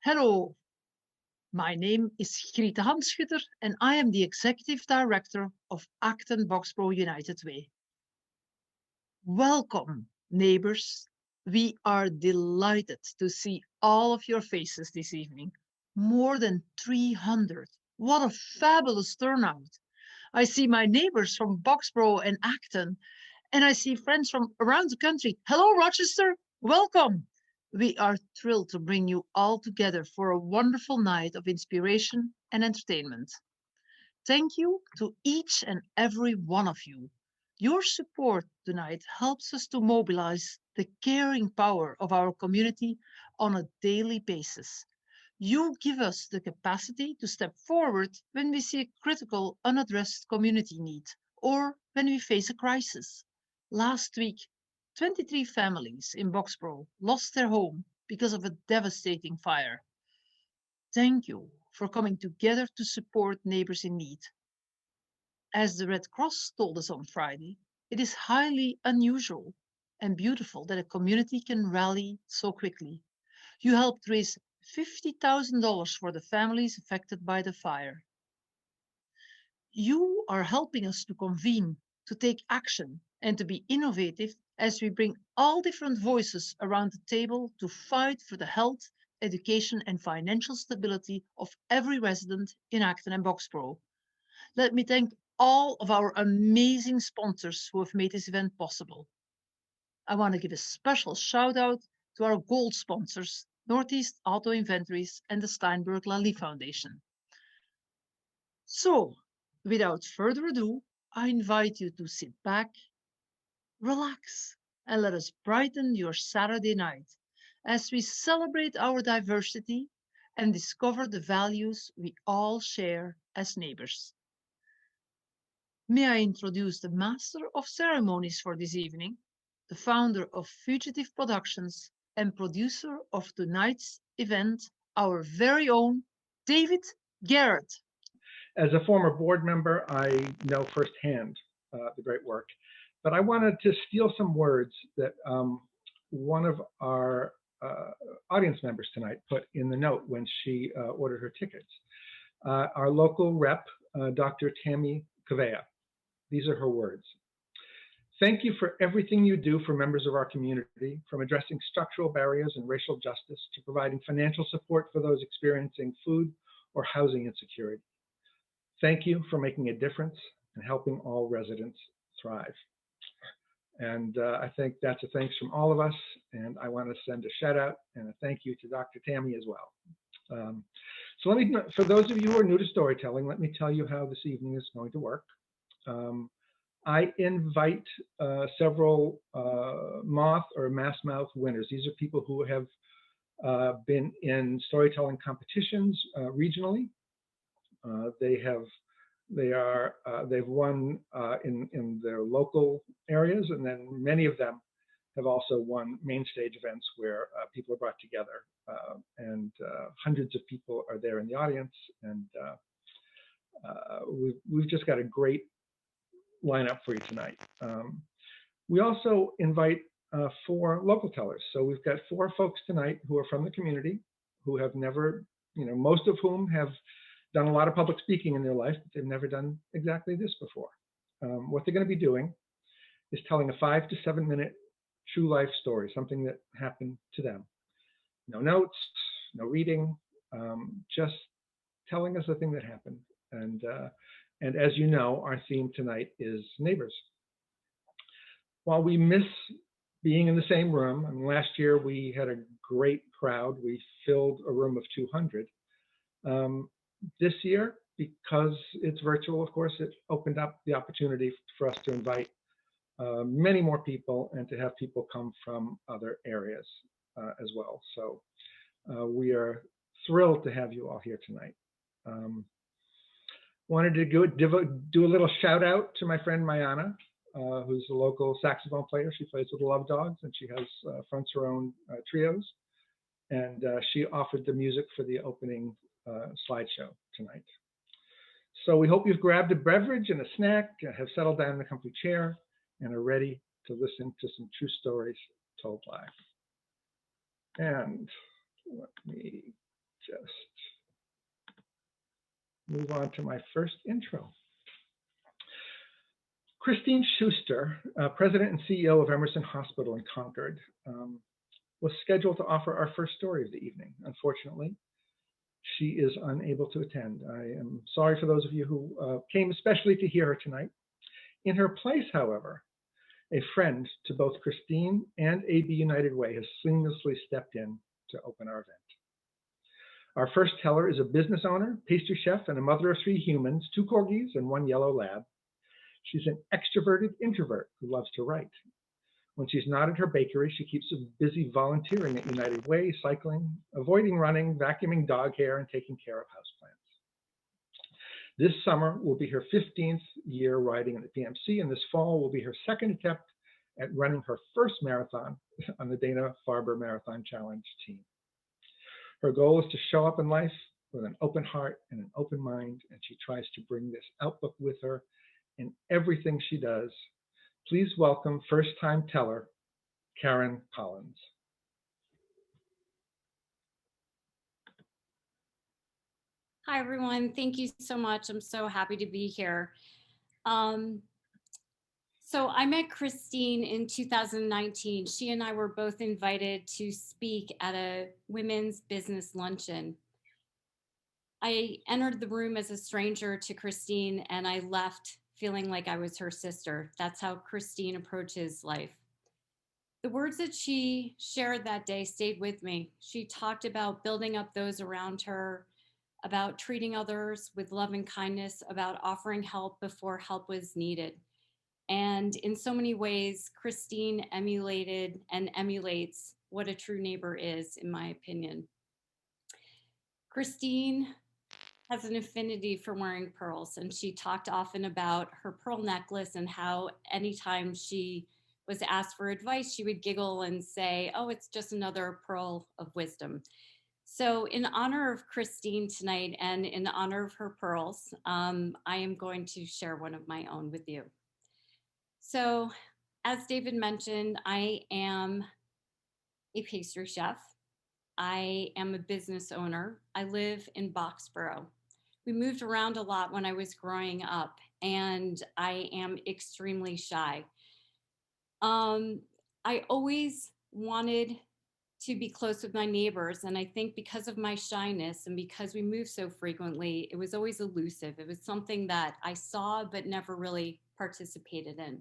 Hello, my name is Griete Hanschutter and I am the Executive Director of Acton-Boxborough United Way. Welcome, neighbors. We are delighted to see all of your faces this evening. More than 300. What a fabulous turnout. I see my neighbors from Boxborough and Acton, and I see friends from around the country. Hello, Rochester. Welcome. We are thrilled to bring you all together for a wonderful night of inspiration and entertainment. Thank you to each and every one of you. Your support tonight helps us to mobilize the caring power of our community on a daily basis. You give us the capacity to step forward when we see a critical, unaddressed community need or when we face a crisis. Last week, 23 families in Boxborough lost their home because of a devastating fire. Thank you for coming together to support neighbors in need. As the Red Cross told us on Friday, it is highly unusual and beautiful that a community can rally so quickly. You helped raise $50,000 for the families affected by the fire. You are helping us to convene, to take action, and to be innovative as we bring all different voices around the table to fight for the health, education, and financial stability of every resident in Acton and Boxborough. Let me thank all of our amazing sponsors who have made this event possible. I want to give a special shout out to our gold sponsors, Northeast Auto Inventories and the Steinberg Lally Foundation. So, without further ado, I invite you to sit back, relax, and let us brighten your Saturday night as we celebrate our diversity and discover the values we all share as neighbors. May I introduce the master of ceremonies for this evening, the founder of Fugitive Productions and producer of tonight's event, our very own David Garrett. As a former board member, I know firsthand the great work, but I wanted to steal some words that one of our audience members tonight put in the note when she ordered her tickets. Our local rep, Dr. Tammy Cavea. These are her words. Thank you for everything you do for members of our community, from addressing structural barriers and racial justice to providing financial support for those experiencing food or housing insecurity. Thank you for making a difference and helping all residents thrive. And I think that's a thanks from all of us. And I want to send a shout out and a thank you to Dr. Tammy as well. So let me, for those of you who are new to storytelling, let me tell you how this evening is going to work. I invite several Moth or Mass Mouth winners. These are people who have been in storytelling competitions regionally. They've won in their local areas, and then many of them have also won main stage events where people are brought together, and hundreds of people are there in the audience, and we've just got a great lineup for you tonight. We also invite 4 local tellers. So we've got 4 folks tonight who are from the community, who have never, most of whom have done a lot of public speaking in their life, but they've never done exactly this before. What they're going to be doing is telling a 5 to 7 minute true life story, something that happened to them. No notes, no reading, just telling us the thing that happened. And as you know, our theme tonight is neighbors. While we miss being in the same room, I mean, last year we had a great crowd. We filled a room of 200. This year, because it's virtual, of course, it opened up the opportunity for us to invite many more people and to have people come from other areas as well. So we are thrilled to have you all here tonight. Wanted to do a little shout out to my friend Mayana, who's a local saxophone player. She plays with the Love Dogs, and she has fronts her own trios. And she offered the music for the opening slideshow tonight. So we hope you've grabbed a beverage and a snack, have settled down in a comfy chair, and are ready to listen to some true stories told live. And let me move on to my first intro. Christine Schuster, President and CEO of Emerson Hospital in Concord, was scheduled to offer our first story of the evening. Unfortunately, she is unable to attend. I am sorry for those of you who came especially to hear her tonight. In her place, however, a friend to both Christine and AB United Way has seamlessly stepped in to open our event. Our first teller is a business owner, pastry chef, and a mother of 3 humans, 2 corgis and 1 yellow lab. She's an extroverted introvert who loves to write. When she's not at her bakery, she keeps busy volunteering at United Way, cycling, avoiding running, vacuuming dog hair, and taking care of houseplants. This summer will be her 15th year riding in the PMC, and this fall will be her second attempt at running her first marathon on the Dana-Farber Marathon Challenge team. Her goal is to show up in life with an open heart and an open mind, and she tries to bring this outlook with her in everything she does. Please welcome first-time teller, Karen Collins. Hi, everyone. Thank you so much. I'm so happy to be here. So I met Christine in 2019. She and I were both invited to speak at a women's business luncheon. I entered the room as a stranger to Christine, and I left feeling like I was her sister. That's how Christine approaches life. The words that she shared that day stayed with me. She talked about building up those around her, about treating others with love and kindness, about offering help before help was needed. And in so many ways, Christine emulated and emulates what a true neighbor is, in my opinion. Christine has an affinity for wearing pearls, and she talked often about her pearl necklace and how anytime she was asked for advice, she would giggle and say, "Oh, it's just another pearl of wisdom." So in honor of Christine tonight and in honor of her pearls, I am going to share one of my own with you. So as David mentioned, I am a pastry chef. I am a business owner. I live in Boxborough. We moved around a lot when I was growing up, and I am extremely shy. I always wanted to be close with my neighbors, and I think because of my shyness and because we moved so frequently, it was always elusive. It was something that I saw but never really participated in.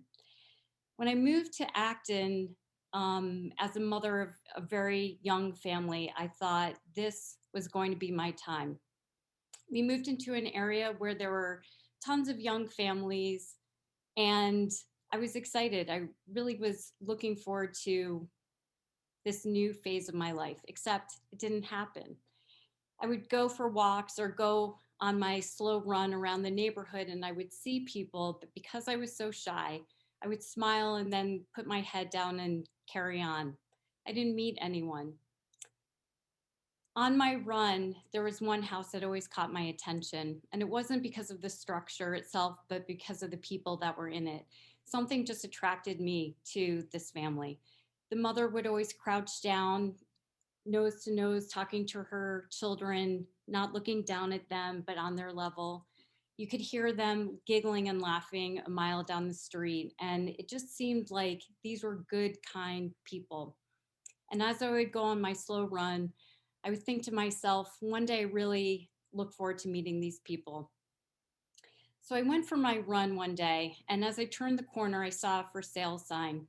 When I moved to Acton, as a mother of a very young family, I thought this was going to be my time. We moved into an area where there were tons of young families, and I was excited. I really was looking forward to this new phase of my life, except it didn't happen. I would go for walks or go on my slow run around the neighborhood, and I would see people, but because I was so shy, I would smile and then put my head down and carry on. I didn't meet anyone. On my run, there was one house that always caught my attention, and it wasn't because of the structure itself, but because of the people that were in it. Something just attracted me to this family. The mother would always crouch down, nose to nose, talking to her children, not looking down at them, but on their level. You could hear them giggling and laughing a mile down the street. And it just seemed like these were good, kind people. And as I would go on my slow run, I would think to myself, one day I really look forward to meeting these people. So I went for my run one day, and as I turned the corner, I saw a for sale sign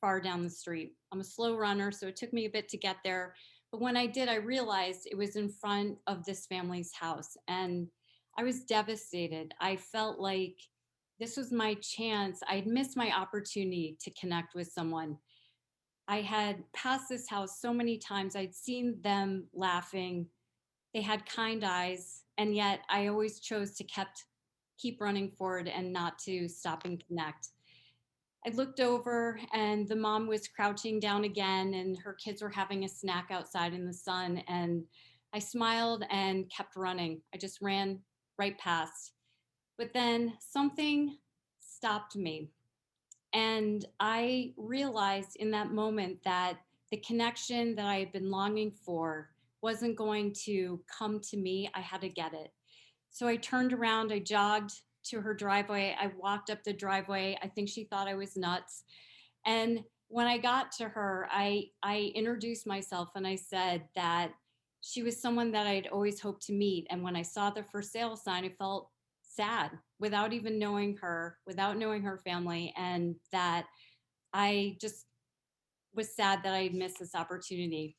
far down the street. I'm a slow runner, so it took me a bit to get there. But when I did, I realized it was in front of this family's house, and I was devastated. I felt like this was my chance. I'd missed my opportunity to connect with someone. I had passed this house so many times. I'd seen them laughing. They had kind eyes, and yet I always chose to keep running forward and not to stop and connect. I looked over, and the mom was crouching down again, and her kids were having a snack outside in the sun. And I smiled and kept running. I just ran right past. But then something stopped me. And I realized in that moment that the connection that I had been longing for wasn't going to come to me. I had to get it. So I turned around, I jogged to her driveway. I walked up the driveway. I think she thought I was nuts. And when I got to her, I introduced myself and I said that she was someone that I'd always hoped to meet. And when I saw the for sale sign, I felt sad without even knowing her, without knowing her family, and that I just was sad that I had missed this opportunity.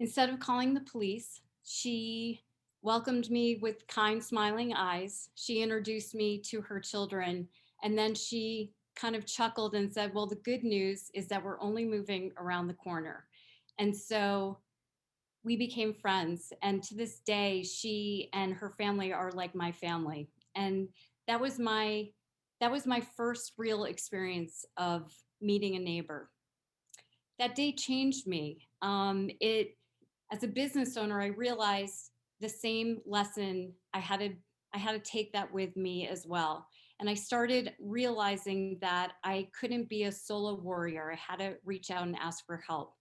Instead of calling the police, she welcomed me with kind, smiling eyes. She introduced me to her children, and then she kind of chuckled and said, "Well, the good news is that we're only moving around the corner." And so we became friends. And to this day, she and her family are like my family. And that was my that was my first real experience of meeting a neighbor. That day changed me. It As a business owner, I realized the same lesson. I had to take that with me as well. And I started realizing that I couldn't be a solo warrior. I had to reach out and ask for help.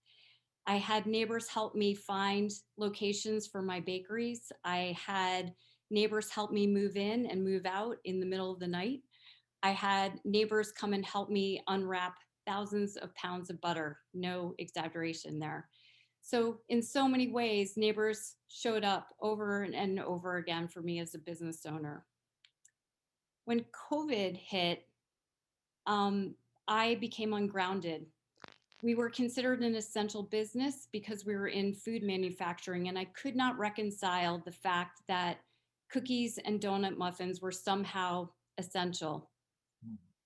I had neighbors help me find locations for my bakeries. I had neighbors help me move in and move out in the middle of the night. I had neighbors come and help me unwrap thousands of pounds of butter. No exaggeration there. So, in so many ways, neighbors showed up over and over again for me as a business owner. When COVID hit, um, I became ungrounded. We were considered an essential business because we were in food manufacturing, and I could not reconcile the fact that cookies and donut muffins were somehow essential.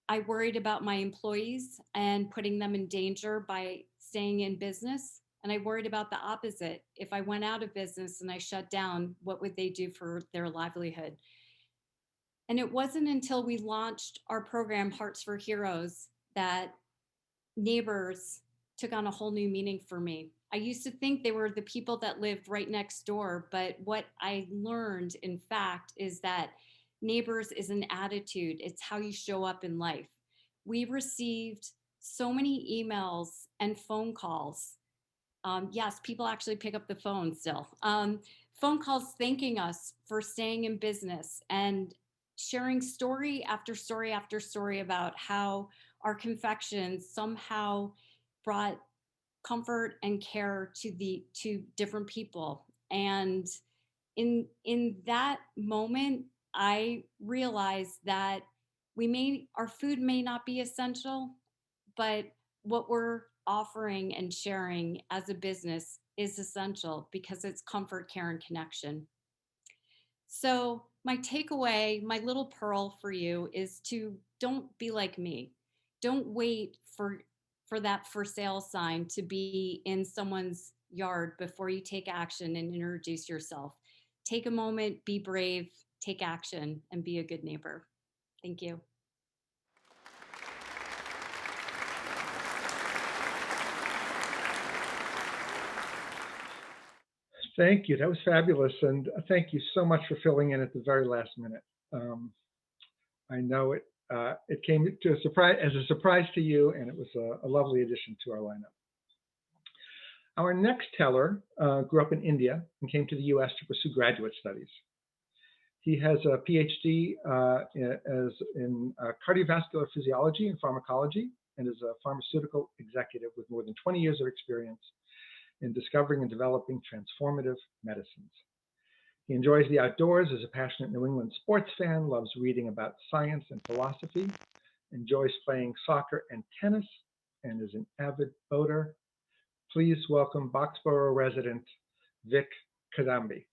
I worried about my employees and putting them in danger by staying in business. And I worried about the opposite. If I went out of business and I shut down, what would they do for their livelihood? And it wasn't until we launched our program, Hearts for Heroes, that neighbors took on a whole new meaning for me. I used to think they were the people that lived right next door, but what I learned, in fact, is that neighbors is an attitude. It's how you show up in life. We received so many emails and phone calls. Yes, people actually pick up the phone still. Phone calls thanking us for staying in business and sharing story after story after story about how our confections somehow brought comfort and care to different people. And in that moment, I realized that our food may not be essential, but what we're offering and sharing as a business is essential because it's comfort, care, and connection. So my takeaway, my little pearl for you is to don't be like me. Don't wait for that for sale sign to be in someone's yard before you take action and introduce yourself. Take a moment, be brave, take action, and be a good neighbor. Thank you. Thank you. That was fabulous. And thank you so much for filling in at the very last minute. I know it came to as a surprise to you, and it was a lovely addition to our lineup. Our next teller grew up in India and came to the US to pursue graduate studies. He has a PhD in cardiovascular physiology and pharmacology, and is a pharmaceutical executive with more than 20 years of experience in discovering and developing transformative medicines. He enjoys the outdoors, is a passionate New England sports fan, loves reading about science and philosophy, enjoys playing soccer and tennis, and is an avid boater. Please welcome Boxborough resident Vic Kadambi.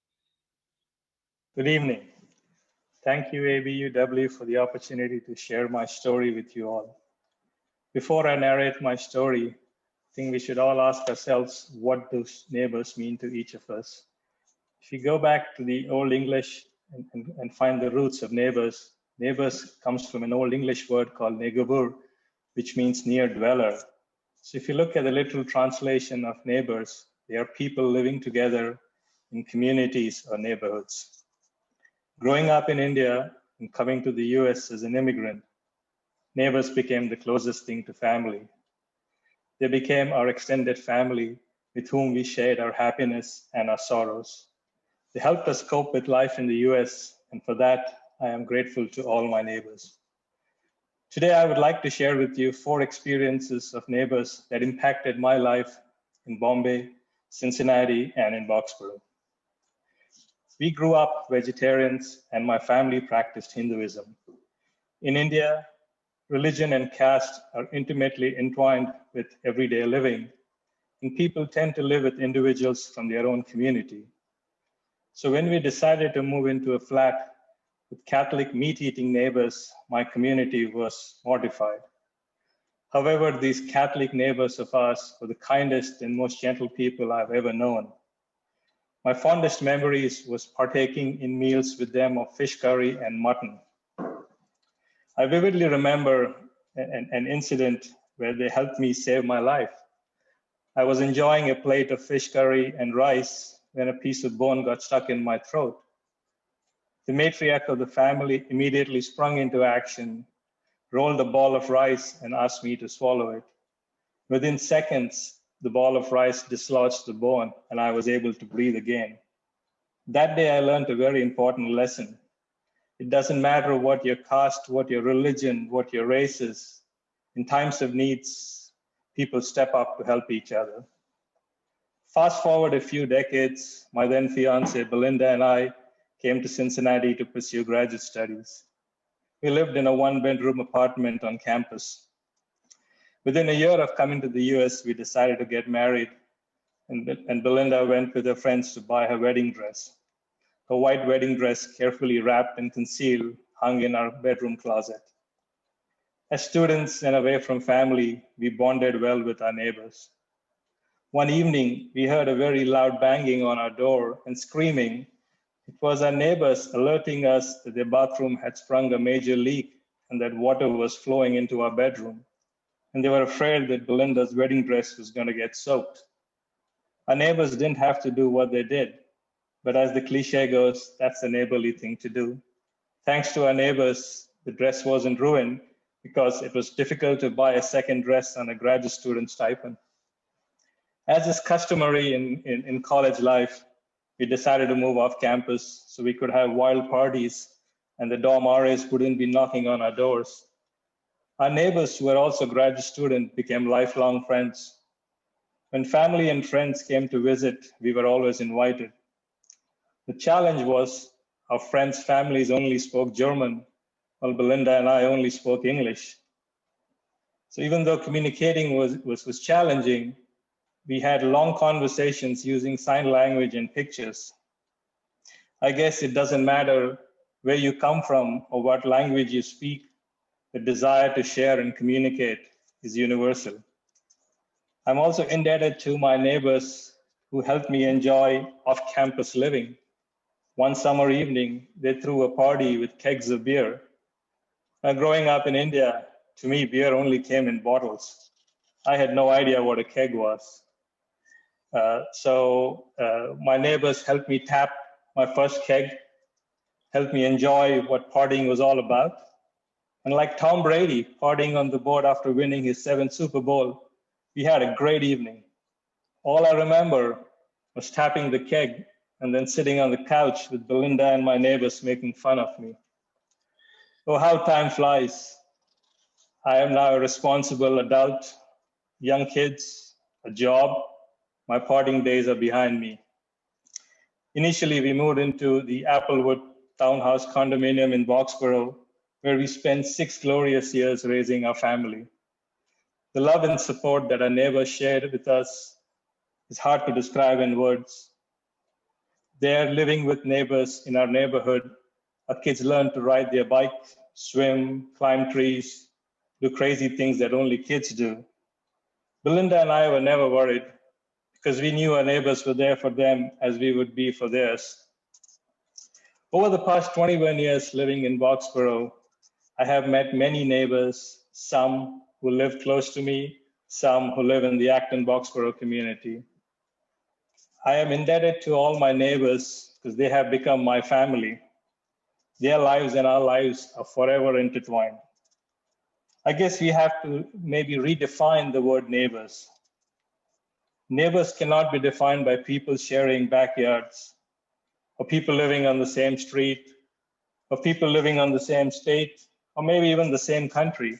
Good evening. Thank you, ABUW, for the opportunity to share my story with you all. Before I narrate my story, I think we should all ask ourselves, what do neighbors mean to each of us? If you go back to the Old English and find the roots of neighbors, neighbors comes from an Old English word called negubur, which means near dweller. So if you look at the literal translation of neighbors, they are people living together in communities or neighborhoods. Growing up in India and coming to the US as an immigrant, neighbors became the closest thing to family. They became our extended family with whom we shared our happiness and our sorrows. They helped us cope with life in the US, and for that, I am grateful to all my neighbors. Today, I would like to share with you 4 experiences of neighbors that impacted my life in Bombay, Cincinnati, and in Boxborough. We grew up vegetarians, and my family practiced Hinduism. In India, religion and caste are intimately entwined with everyday living, and people tend to live with individuals from their own community. So when we decided to move into a flat with Catholic meat-eating neighbors, my community was mortified. However, these Catholic neighbors of ours were the kindest and most gentle people I've ever known. My fondest memories was partaking in meals with them of fish curry and mutton. I vividly remember an incident where they helped me save my life. I was enjoying a plate of fish curry and rice when a piece of bone got stuck in my throat. The matriarch of the family immediately sprung into action, rolled a ball of rice, and asked me to swallow it. Within seconds, the ball of rice dislodged the bone, and I was able to breathe again. That day, I learned a very important lesson. It doesn't matter what your caste, what your religion, what your race is. In times of needs, people step up to help each other. Fast forward a few decades, my then fiancée, Belinda, and I came to Cincinnati to pursue graduate studies. We lived in a 1-bedroom apartment on campus. Within a year of coming to the US, we decided to get married, and Belinda went with her friends to buy her wedding dress. Her white wedding dress, carefully wrapped and concealed, hung in our bedroom closet. As students and away from family, we bonded well with our neighbors. One evening, we heard a very loud banging on our door and screaming. It was our neighbors alerting us that their bathroom had sprung a major leak and that water was flowing into our bedroom. And they were afraid that Belinda's wedding dress was going to get soaked. Our neighbors didn't have to do what they did, but as the cliche goes, that's a neighborly thing to do. Thanks to our neighbors, the dress wasn't ruined because it was difficult to buy a second dress on a graduate student stipend. As is customary in college life, we decided to move off campus so we could have wild parties and the dorm RAs wouldn't be knocking on our doors. Our neighbors, who were also graduate students, became lifelong friends. When family and friends came to visit, we were always invited. The challenge was our friends' families only spoke German, while Belinda and I only spoke English. So even though communicating was challenging, we had long conversations using sign language and pictures. I guess it doesn't matter where you come from or what language you speak, the desire to share and communicate is universal. I'm also indebted to my neighbors who helped me enjoy off-campus living. One summer evening, they threw a party with kegs of beer. Now, growing up in India, to me, beer only came in bottles. I had no idea what a keg was. So my neighbors helped me tap my first keg, helped me enjoy what partying was all about. And like Tom Brady partying on the board after winning his 7th Super Bowl, we had a great evening. All I remember was tapping the keg and then sitting on the couch with Belinda and my neighbors making fun of me. Oh, how time flies. I am now a responsible adult, young kids, a job. My partying days are behind me. Initially, we moved into the Applewood townhouse condominium in Boxborough, where we spent 6 glorious years raising our family. The love and support that our neighbors shared with us is hard to describe in words. There, living with neighbors in our neighborhood, our kids learn to ride their bike, swim, climb trees, do crazy things that only kids do. Belinda and I were never worried because we knew our neighbors were there for them as we would be for theirs. Over the past 21 years living in Boxborough, I have met many neighbors, some who live close to me, some who live in the Acton-Boxborough community. I am indebted to all my neighbors because they have become my family. Their lives and our lives are forever intertwined. I guess we have to maybe redefine the word neighbors. Neighbors cannot be defined by people sharing backyards. or people living on the same street, or people living on the same state, or maybe even the same country.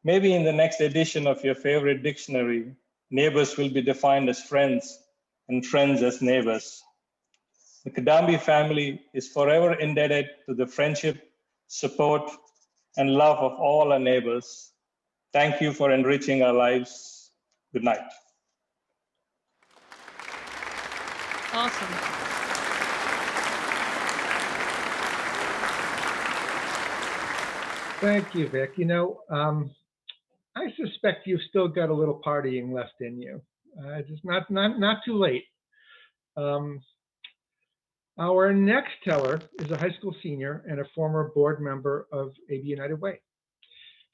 Maybe in the next edition of your favorite dictionary, neighbors will be defined as friends and friends as neighbors. The Kadambi family is forever indebted to the friendship, support, and love of all our neighbors. Thank you for enriching our lives. Good night. Awesome. Thank you, Vic. You know, I suspect you've still got a little partying left in you. It's not too late. Our next teller is a high school senior and a former board member of AB United Way.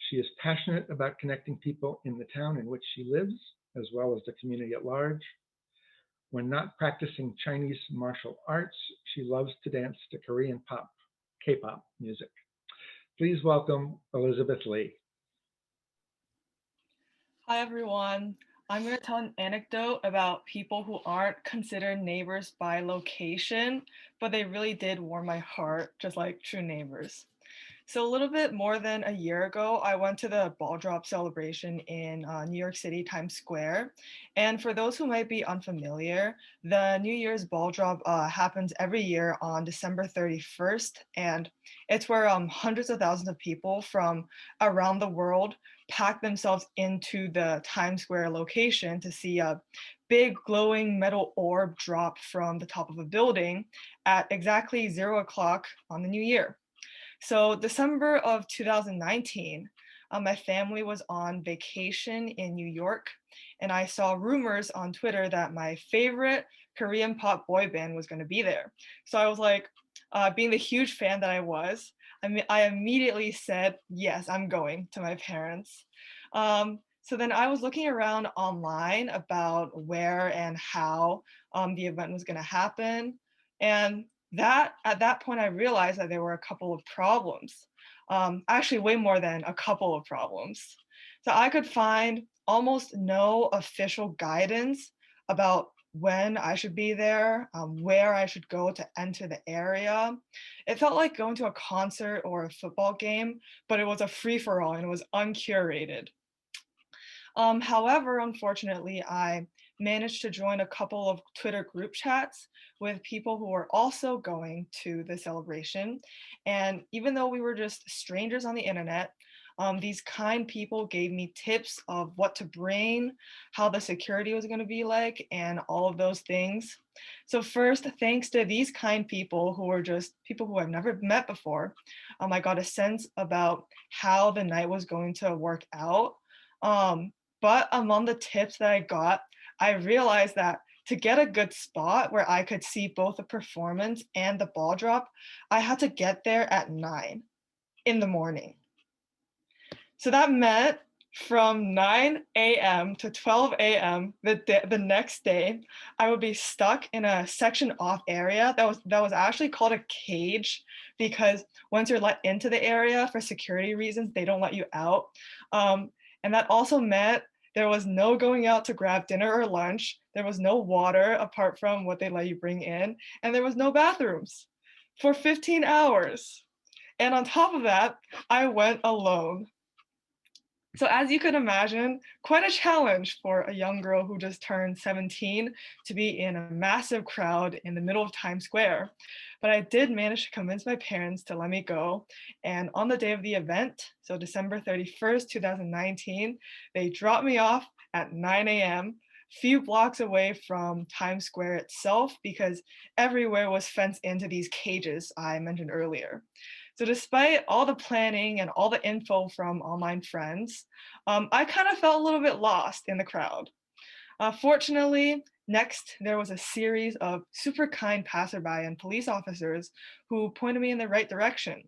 She is passionate about connecting people in the town in which she lives, as well as the community at large. When not practicing Chinese martial arts, she loves to dance to Korean pop, K-pop music. Please welcome Elizabeth Lee. Hi, everyone. I'm going to tell an anecdote about people who aren't considered neighbors by location, but they really did warm my heart, just like true neighbors. So a little bit more than a year ago, I went to the ball drop celebration in New York City, Times Square. And for those who might be unfamiliar, the New Year's ball drop happens every year on December 31st. And it's where hundreds of thousands of people from around the world pack themselves into the Times Square location to see a big glowing metal orb drop from the top of a building at exactly 0 o'clock on the new year. So December of 2019, my family was on vacation in New York, and I saw rumors on Twitter that my favorite Korean pop boy band was going to be there. So I was like, being the huge fan that I was, I immediately said, yes, I'm going, to my parents. So then I was looking around online about where and how the event was going to happen. And at that point, I realized that there were a couple of problems, actually way more than a couple of problems. So I could find almost no official guidance about when I should be there, where I should go to enter the area. It felt like going to a concert or a football game, but it was a free-for-all and it was uncurated. However, unfortunately, I managed to join a couple of Twitter group chats with people who were also going to the celebration. And even though we were just strangers on the internet, these kind people gave me tips of what to bring, how the security was going to be like, and all of those things. So first, thanks to these kind people who were just people who I've never met before, I got a sense about how the night was going to work out. But among the tips that I got, I realized that to get a good spot where I could see both the performance and the ball drop, I had to get there at 9 in the morning. So that meant from 9 a.m. to 12 a.m. the next day, I would be stuck in a section off area that was actually called a cage, because once you're let into the area for security reasons, they don't let you out. And that also meant there was no going out to grab dinner or lunch. There was no water apart from what they let you bring in. And there was no bathrooms for 15 hours. And on top of that, I went alone. So as you could imagine, quite a challenge for a young girl who just turned 17 to be in a massive crowd in the middle of Times Square. But I did manage to convince my parents to let me go. And on the day of the event, so December 31st, 2019, they dropped me off at 9 a.m., few blocks away from Times Square itself, because everywhere was fenced into these cages I mentioned earlier. So despite all the planning and all the info from online friends, I kind of felt a little bit lost in the crowd. Fortunately, next, there was a series of super kind passerby and police officers who pointed me in the right direction.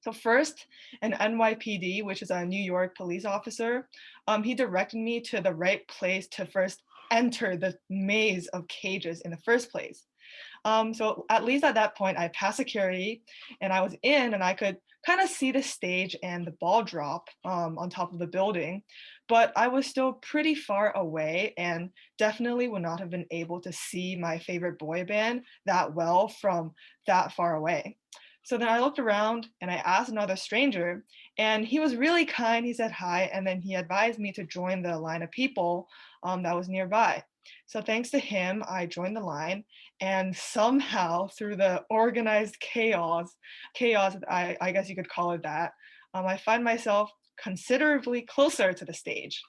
So first, an NYPD, which is a New York police officer, he directed me to the right place to first enter the maze of cages in the first place. So at least at that point, I passed security and I was in, and I could kind of see the stage and the ball drop on top of the building, but I was still pretty far away and definitely would not have been able to see my favorite boy band that well from that far away. So then I looked around and I asked another stranger, and he was really kind. He said hi, and then he advised me to join the line of people that was nearby. So thanks to him, I joined the line, and somehow through the organized chaos, I guess you could call it that, I find myself considerably closer to the stage.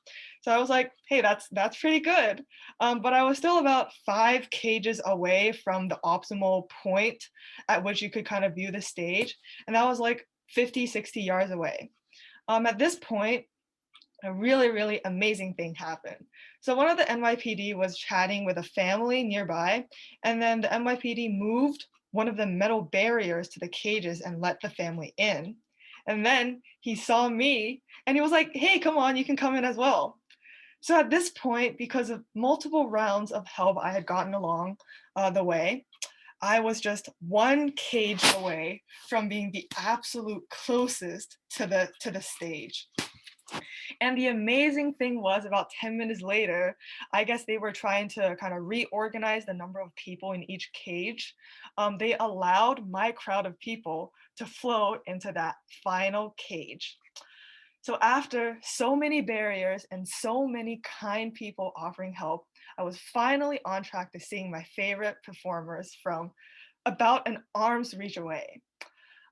So I was like, hey, that's pretty good. But I was still about 5 cages away from the optimal point at which you could kind of view the stage. And that was like 50, 60 yards away. At this point, a really, really amazing thing happened. So one of the NYPD was chatting with a family nearby, and then the NYPD moved one of the metal barriers to the cages and let the family in. And then he saw me and he was like, hey, come on, you can come in as well. So at this point, because of multiple rounds of help I had gotten along the way, I was just 1 cage away from being the absolute closest to the stage. And the amazing thing was, about 10 minutes later, I guess they were trying to kind of reorganize the number of people in each cage. They allowed my crowd of people to float into that final cage. So after so many barriers and so many kind people offering help, I was finally on track to seeing my favorite performers from about an arm's reach away.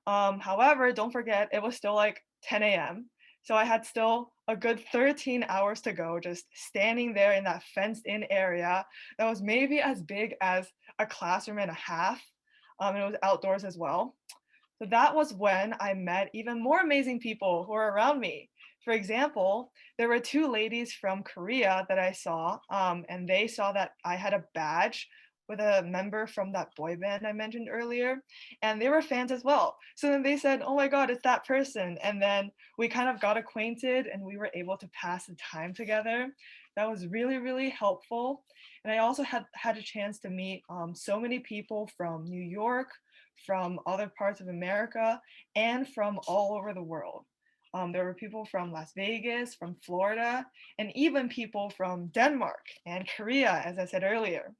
However, don't forget, it was still like 10 a.m. So I had still a good 13 hours to go, just standing there in that fenced in area that was maybe as big as a classroom and a half. And it was outdoors as well. So that was when I met even more amazing people who were around me. For example, there were 2 ladies from Korea that I saw, and they saw that I had a badge with a member from that boy band I mentioned earlier, and they were fans as well. So then they said, oh my God, it's that person. And then we kind of got acquainted and we were able to pass the time together. That was really, really helpful. And I also had a chance to meet so many people from New York, from other parts of America, and from all over the world. There were people from Las Vegas, from Florida, and even people from Denmark and Korea, as I said earlier.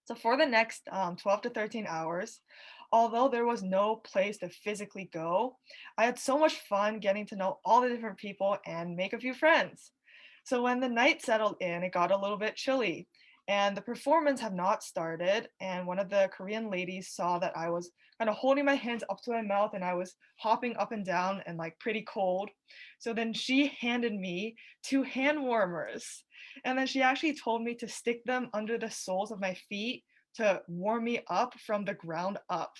So for the next 12 to 13 hours, although there was no place to physically go, I had so much fun getting to know all the different people and make a few friends. So when the night settled in, it got a little bit chilly and the performance had not started. And one of the Korean ladies saw that I was kind of holding my hands up to my mouth and I was hopping up and down and like pretty cold. So then she handed me 2 hand warmers. And then she actually told me to stick them under the soles of my feet to warm me up from the ground up.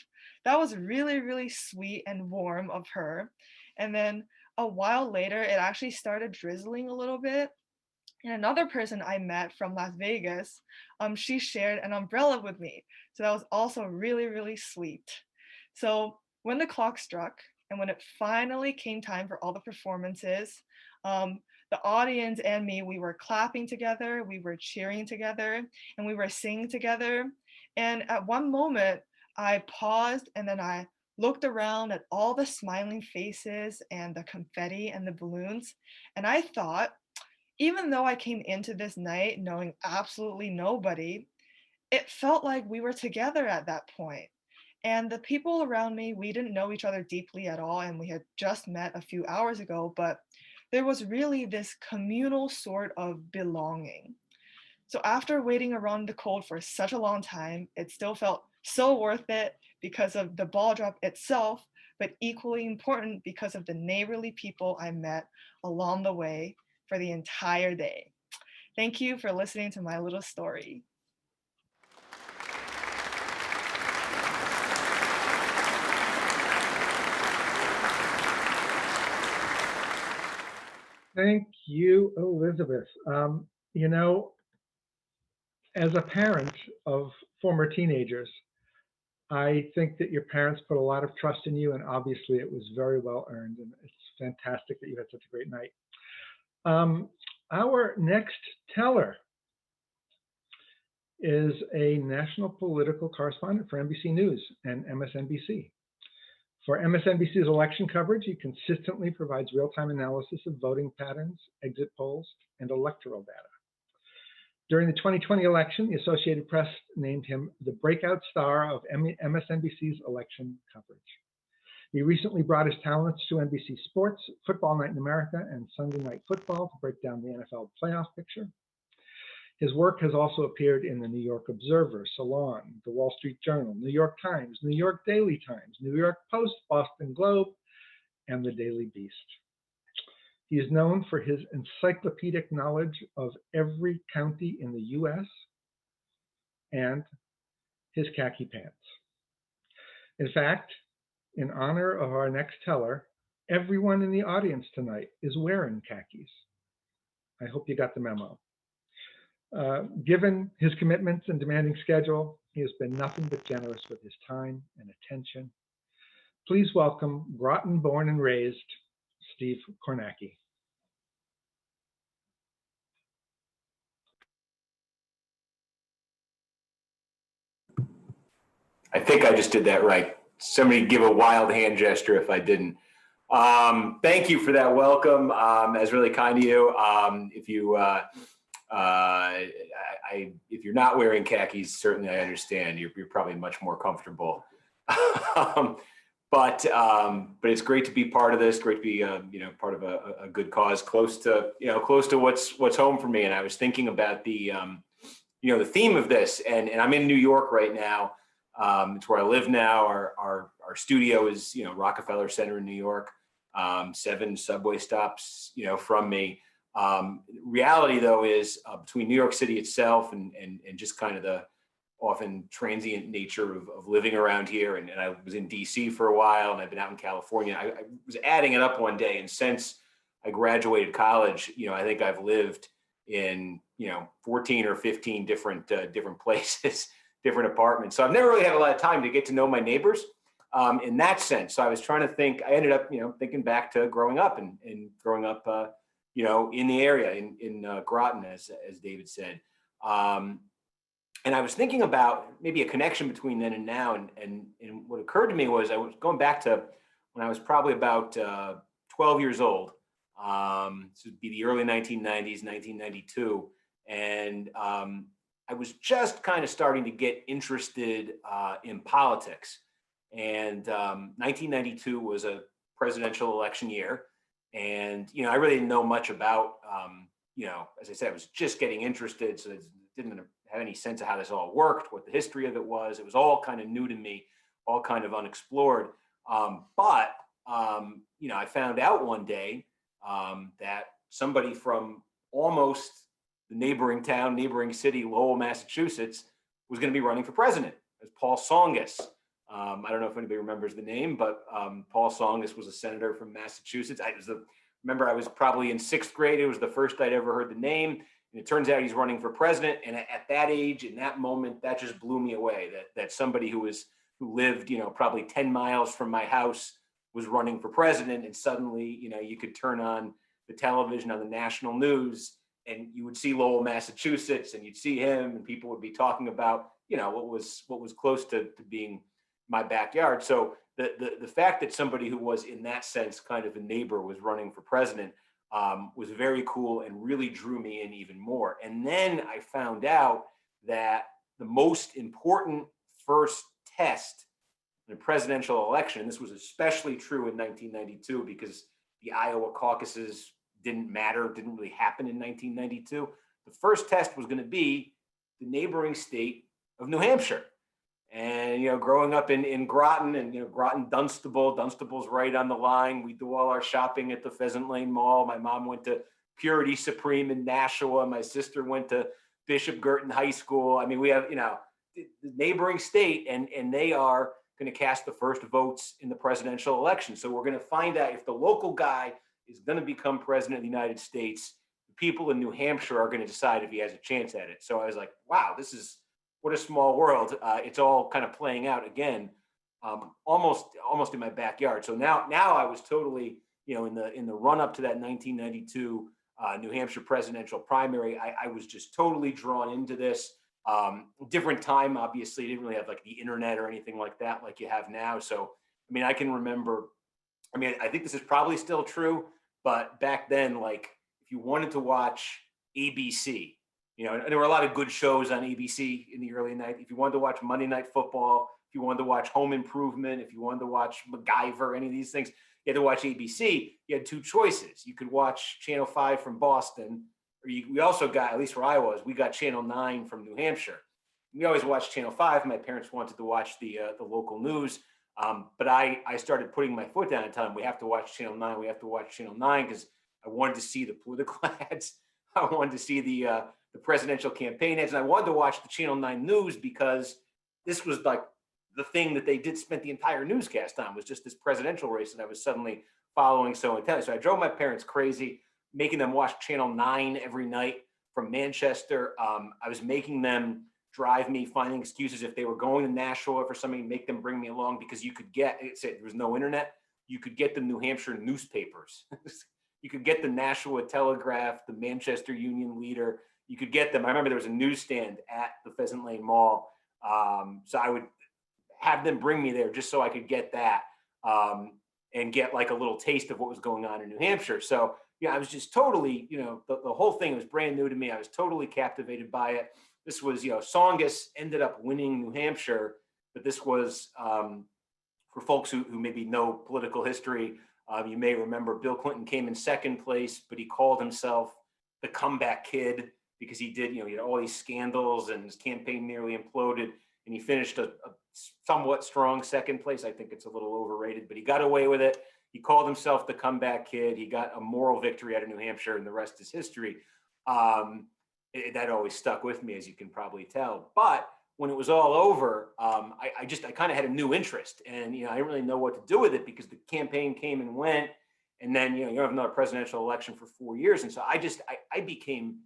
That was really, really sweet and warm of her. And then a while later, it actually started drizzling a little bit. And another person I met from Las Vegas, she shared an umbrella with me. So that was also really, really sweet. So when the clock struck and when it finally came time for all the performances, the audience and me, we were clapping together, we were cheering together, and we were singing together. And at one moment, I paused and then I looked around at all the smiling faces and the confetti and the balloons. And I thought, even though I came into this night knowing absolutely nobody, it felt like we were together at that point. And the people around me, we didn't know each other deeply at all, and we had just met a few hours ago, but there was really this communal sort of belonging. So after waiting around the cold for such a long time, it still felt so worth it because of the ball drop itself, but equally important because of the neighborly people I met along the way for the entire day. Thank you for listening to my little story. Thank you, Elizabeth. You know, as a parent of former teenagers, I think that your parents put a lot of trust in you, and obviously it was very well earned, and it's fantastic that you had such a great night. Our next teller is a national political correspondent for NBC News and MSNBC. For MSNBC's election coverage, he consistently provides real-time analysis of voting patterns, exit polls, and electoral data. During the 2020 election, the Associated Press named him the breakout star of MSNBC's election coverage. He recently brought his talents to NBC Sports, Football Night in America, and Sunday Night Football to break down the NFL playoff picture. His work has also appeared in the New York Observer, Salon, the Wall Street Journal, New York Times, New York Daily Times, New York Post, Boston Globe, and the Daily Beast. He is known for his encyclopedic knowledge of every county in the US and his khaki pants. In fact, in honor of our next teller, everyone in the audience tonight is wearing khakis. I hope you got the memo. Given his commitments and demanding schedule, he has been nothing but generous with his time and attention. Please welcome Groton born and raised, Steve Kornacki. I think I just did that right. Somebody give a wild hand gesture if I didn't. Thank you for that welcome. That's really kind of you. If you're not wearing khakis, certainly I understand. You're probably much more comfortable. But it's great to be part of this. Great to be part of a good cause, close to what's home for me. And I was thinking about the theme of this, and I'm in New York right now. It's where I live now. Our studio is, Rockefeller Center in New York, 7 subway stops, from me. Reality though is between New York City itself and just kind of the often transient nature of living around here. And I was in DC for a while, and I've been out in California. I was adding it up one day, and since I graduated college, I think I've lived in 14 or 15 different places. Different apartments. So I've never really had a lot of time to get to know my neighbors in that sense. So I was trying to think, I ended up, thinking back to growing up and growing up, in the area in Groton, as David said. And I was thinking about maybe a connection between then and now. And what occurred to me was I was going back to when I was probably about 12 years old. This would be the early 1990s, 1992. And I was just kind of starting to get interested in politics. And 1992 was a presidential election year. And, I really didn't know much about, as I said, I was just getting interested. So I didn't have any sense of how this all worked, what the history of it was. It was all kind of new to me, all kind of unexplored. But I found out one day that somebody from almost the neighboring town, neighboring city, Lowell, Massachusetts, was going to be running for president. It was Paul Tsongas. I don't know if anybody remembers the name, but Paul Tsongas was a senator from Massachusetts. Remember, I was probably in 6th grade. It was the first I'd ever heard the name. And it turns out he's running for president. And at that age, in that moment, that just blew me away, that somebody who lived, probably 10 miles from my house was running for president. And suddenly, you could turn on the television on the national news, and you would see Lowell, Massachusetts, and you'd see him, and people would be talking about, what was close to being my backyard. So the fact that somebody who was in that sense kind of a neighbor was running for president was very cool and really drew me in even more. And then I found out that the most important first test in a presidential election, and this was especially true in 1992 because the Iowa caucuses didn't really happen in 1992. The first test was going to be the neighboring state of New Hampshire. And, growing up in Groton and, Groton, Dunstable's right on the line. We do all our shopping at the Pheasant Lane Mall. My mom went to Purity Supreme in Nashua. My sister went to Bishop Girton High School. I mean, we have, the neighboring state, and they are going to cast the first votes in the presidential election. So we're going to find out if the local guy is going to become president of the United States. The people in New Hampshire are going to decide if he has a chance at it. So I was like, wow, what a small world. It's all kind of playing out again, almost in my backyard. So now I was totally, in the run up to that 1992 New Hampshire presidential primary, I was just totally drawn into this. Different time, obviously, didn't really have like the internet or anything like that like you have now. So I mean, I can remember, I mean, I think this is probably still true, but back then, like if you wanted to watch ABC, you know, and there were a lot of good shows on ABC in the early 90s. If you wanted to watch Monday Night Football, if you wanted to watch Home Improvement, if you wanted to watch MacGyver, any of these things, you had to watch ABC. You had two choices. You could watch Channel 5 from Boston, or we also got, at least where I was, we got Channel 9 from New Hampshire. We always watched Channel 5. My parents wanted to watch the local news. But I started putting my foot down and telling them, we have to watch Channel 9. We have to watch Channel 9 because I wanted to see the political ads. I wanted to see the presidential campaign ads. And I wanted to watch the Channel 9 news because this was like the thing that they did spend the entire newscast on, was just this presidential race that I was suddenly following so intently. So I drove my parents crazy, making them watch Channel 9 every night from Manchester. I was making them drive me, finding excuses if they were going to Nashua for something, make them bring me along, because you could get, there was no internet, you could get the New Hampshire newspapers. You could get the Nashua Telegraph, the Manchester Union Leader. You could get them. I remember there was a newsstand at the Pheasant Lane Mall. So I would have them bring me there just so I could get that and get like a little taste of what was going on in New Hampshire. So yeah, I was just totally, you know, the whole thing was brand new to me. I was totally captivated by it. This was, you know, Songus ended up winning New Hampshire, but this was, for folks who maybe know political history, you may remember Bill Clinton came in second place, but he called himself the comeback kid because he did, you know, he had all these scandals and his campaign nearly imploded, and he finished a somewhat strong second place. I think it's a little overrated, but he got away with it. He called himself the comeback kid. He got a moral victory out of New Hampshire, and the rest is history. That always stuck with me, as you can probably tell. But when it was all over, I kind of had a new interest, and you know, I didn't really know what to do with it because the campaign came and went, and then you know, you have another presidential election for 4 years, and so I became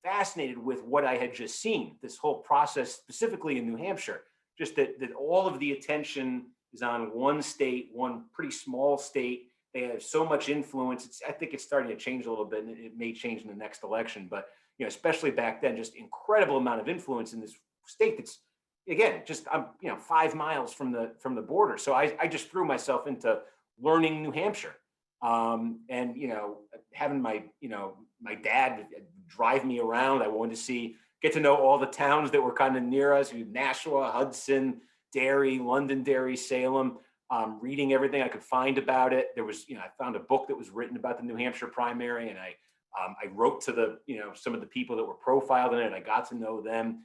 fascinated with what I had just seen. This whole process, specifically in New Hampshire, just that all of the attention is on one state, one pretty small state. They have so much influence. I think it's starting to change a little bit, and it may change in the next election, but you know, especially back then, just incredible amount of influence in this state that's, again, just I'm 5 miles from the border. So I just threw myself into learning New Hampshire, and you know, having my dad drive me around. I wanted to get to know all the towns that were kind of near us: Nashua, Hudson, Derry, Londonderry, Salem. Reading everything I could find about it. There was, I found a book that was written about the New Hampshire primary, and I wrote to some of the people that were profiled in it. I got to know them.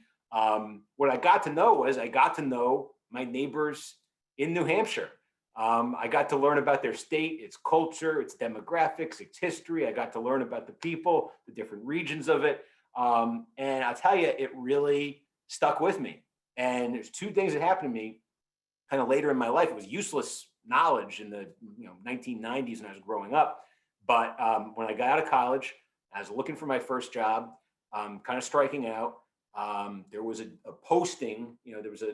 What I got to know was I got to know my neighbors in New Hampshire. I got to learn about their state, its culture, its demographics, its history. I got to learn about the people, the different regions of it. And I'll tell you, it really stuck with me. And there's two things that happened to me kind of later in my life. It was useless knowledge in the 1990s when I was growing up. But when I got out of college, I was looking for my first job, kind of striking out. There was a posting, there was a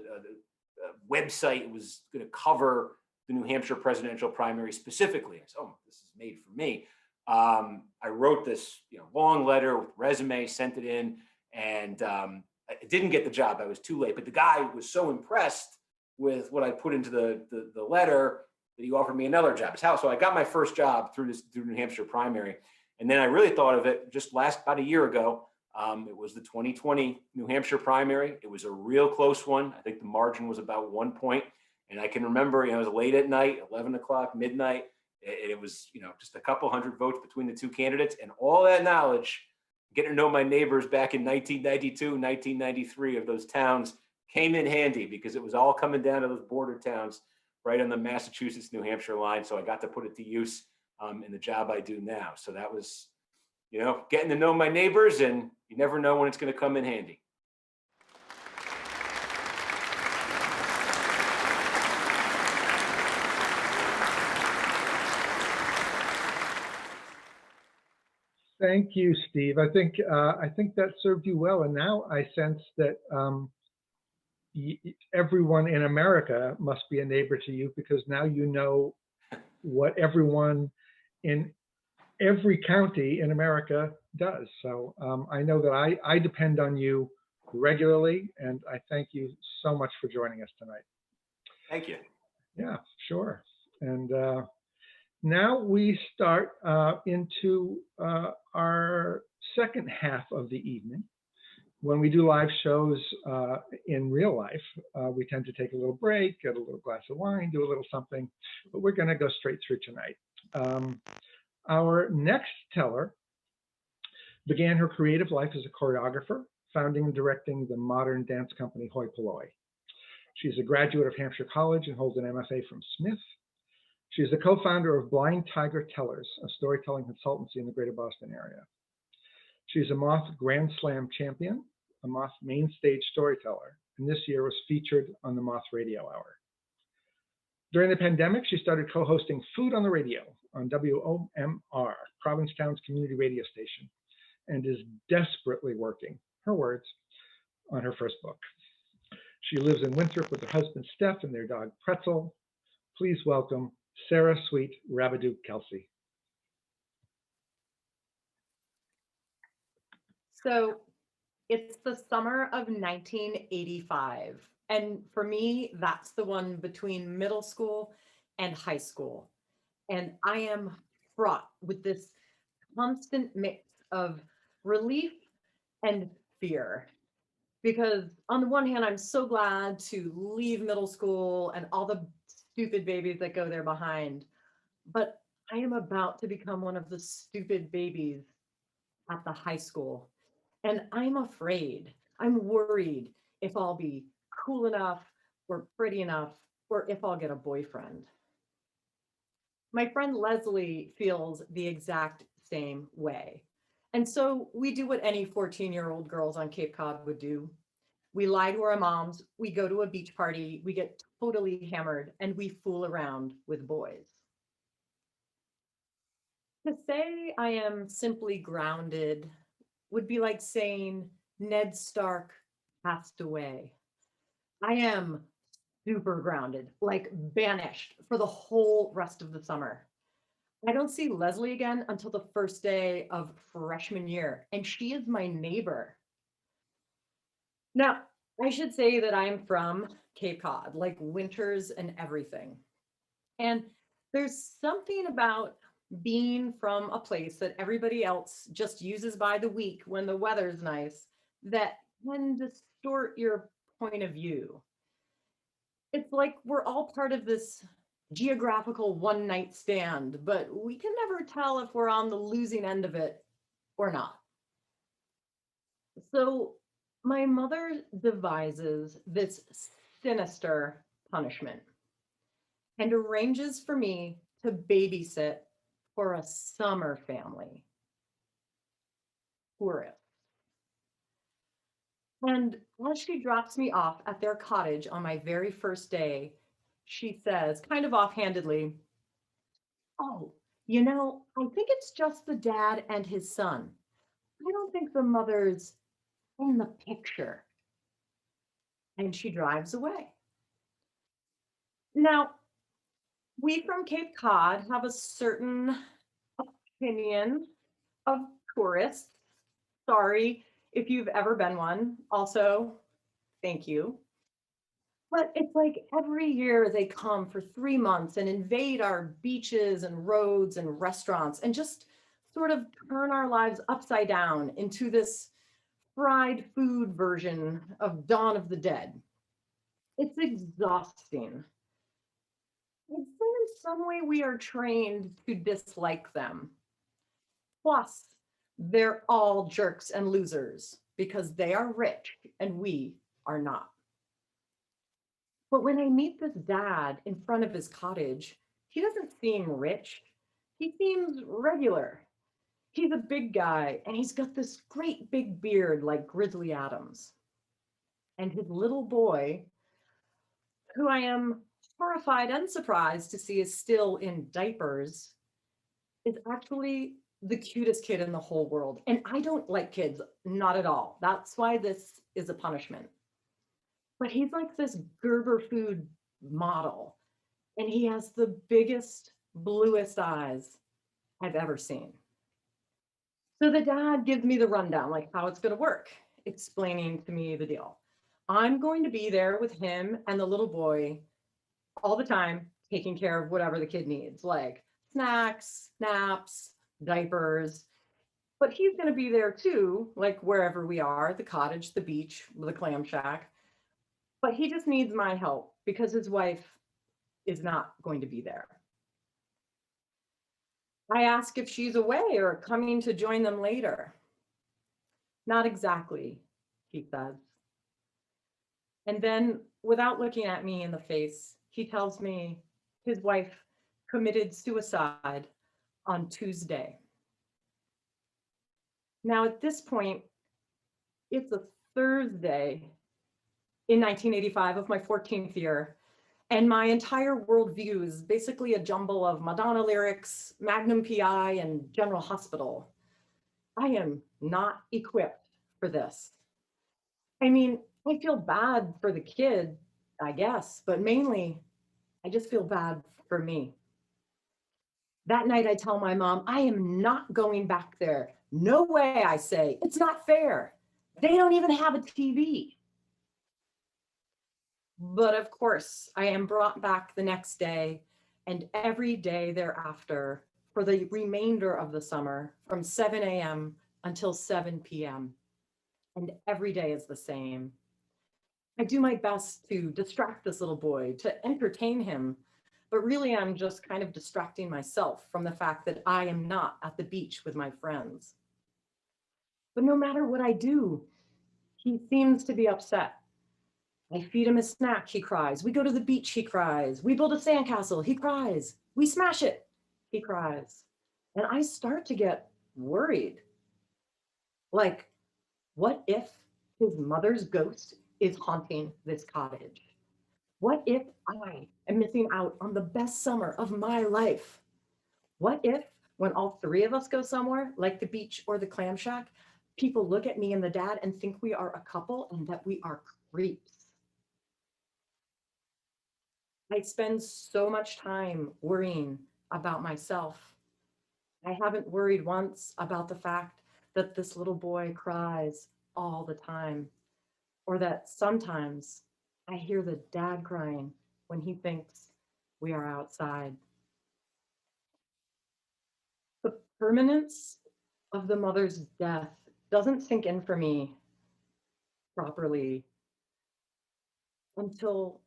website that was going to cover the New Hampshire presidential primary specifically. I said, oh, this is made for me. I wrote this long letter with resume, sent it in, and I didn't get the job. I was too late. But the guy was so impressed with what I put into the letter that he offered me another job. So I got my first job through New Hampshire primary. And then I really thought of it just about a year ago. It was the 2020 New Hampshire primary. It was a real close one. I think the margin was about 1 point. And I can remember, it was late at night, 11 o'clock, midnight. It was, just a couple hundred votes between the two candidates. And all that knowledge, getting to know my neighbors back in 1992, 1993 of those towns came in handy because it was all coming down to those border towns right on the Massachusetts-New Hampshire line. So I got to put it to use in the job I do now. So that was, getting to know my neighbors, and you never know when it's going to come in handy. Thank you, Steve. I think that served you well, and now I sense that everyone in America must be a neighbor to you, because now you know what everyone in every county in America does. So I know that I depend on you regularly, and I thank you so much for joining us tonight. Thank you. Yeah, sure. And now we start into our second half of the evening. When we do live shows in real life, we tend to take a little break, get a little glass of wine, do a little something, but we're going to go straight through tonight. Our next teller began her creative life as a choreographer, founding and directing the modern dance company Hoi Polloi. She's a graduate of Hampshire College and holds an MFA from Smith. She is the co-founder of Blind Tiger Tellers, a storytelling consultancy in the greater Boston area. She's a Moth Grand Slam champion, a Moth main stage storyteller, and this year was featured on the Moth Radio Hour. During the pandemic, she started co-hosting Food on the Radio on WOMR, Provincetown's community radio station, and is desperately working, her words, on her first book. She lives in Winthrop with her husband, Steph, and their dog, Pretzel. Please welcome Sarah Sweet Rabidoux Kelsey. So it's the summer of 1985. And for me, that's the one between middle school and high school. And I am fraught with this constant mix of relief and fear. Because on the one hand, I'm so glad to leave middle school and all the stupid babies that go there behind. But I am about to become one of the stupid babies at the high school. And I'm afraid, I'm worried if I'll be cool enough or pretty enough, or if I'll get a boyfriend. My friend Leslie feels the exact same way. And so we do what any 14-year-old girls on Cape Cod would do. We lie to our moms, we go to a beach party, we get totally hammered, and we fool around with boys. To say I am simply grounded would be like saying Ned Stark passed away. I am super grounded, like banished for the whole rest of the summer. I don't see Leslie again until the first day of freshman year, and she is my neighbor. Now, I should say that I'm from Cape Cod, like winters and everything. And there's something about being from a place that everybody else just uses by the week when the weather's nice that can distort your point of view. It's like we're all part of this geographical one night stand, but we can never tell if we're on the losing end of it or not. So my mother devises this sinister punishment and arranges for me to babysit for a summer family. Tourists. And as she drops me off at their cottage on my very first day, she says, kind of offhandedly, "Oh, you know, I think it's just the dad and his son. I don't think the mother's in the picture." And she drives away. Now, we from Cape Cod have a certain opinion of tourists. Sorry if you've ever been one. Also, thank you. But it's like every year they come for 3 months and invade our beaches and roads and restaurants and just sort of turn our lives upside down into this fried food version of Dawn of the Dead. It's exhausting. I'd say in some way we are trained to dislike them. Plus, they're all jerks and losers because they are rich and we are not. But when I meet this dad in front of his cottage, he doesn't seem rich. He seems regular. He's a big guy and he's got this great big beard like Grizzly Adams. And his little boy, who I am horrified and surprised to see is still in diapers, is actually the cutest kid in the whole world. And I don't like kids, not at all. That's why this is a punishment. But he's like this Gerber food model. And he has the biggest, bluest eyes I've ever seen. So the dad gives me the rundown, like how it's going to work, explaining to me the deal. I'm going to be there with him and the little boy all the time, taking care of whatever the kid needs, like snacks, naps, diapers. But he's going to be there too, like wherever we are, the cottage, the beach, the clam shack. But he just needs my help because his wife is not going to be there. I ask if she's away or coming to join them later. Not exactly, he says. And then, without looking at me in the face, he tells me his wife committed suicide on Tuesday. Now, at this point, it's a Thursday in 1985 of my 14th year, and my entire worldview is basically a jumble of Madonna lyrics, Magnum PI, and General Hospital. I am not equipped for this. I mean, I feel bad for the kid, I guess, but mainly I just feel bad for me. That night, I tell my mom, I am not going back there. No way, I say. It's not fair. They don't even have a TV. But of course, I am brought back the next day and every day thereafter for the remainder of the summer from 7 a.m. until 7 p.m. And every day is the same. I do my best to distract this little boy, to entertain him, but really I'm just kind of distracting myself from the fact that I am not at the beach with my friends. But no matter what I do, he seems to be upset. I feed him a snack, he cries. We go to the beach, he cries. We build a sandcastle, he cries. We smash it, he cries. And I start to get worried. Like, what if his mother's ghost is haunting this cottage? What if I am missing out on the best summer of my life? What if, when all three of us go somewhere, like the beach or the clam shack, people look at me and the dad and think we are a couple and that we are creeps? I spend so much time worrying about myself. I haven't worried once about the fact that this little boy cries all the time, or that sometimes I hear the dad crying when he thinks we are outside. The permanence of the mother's death doesn't sink in for me properly until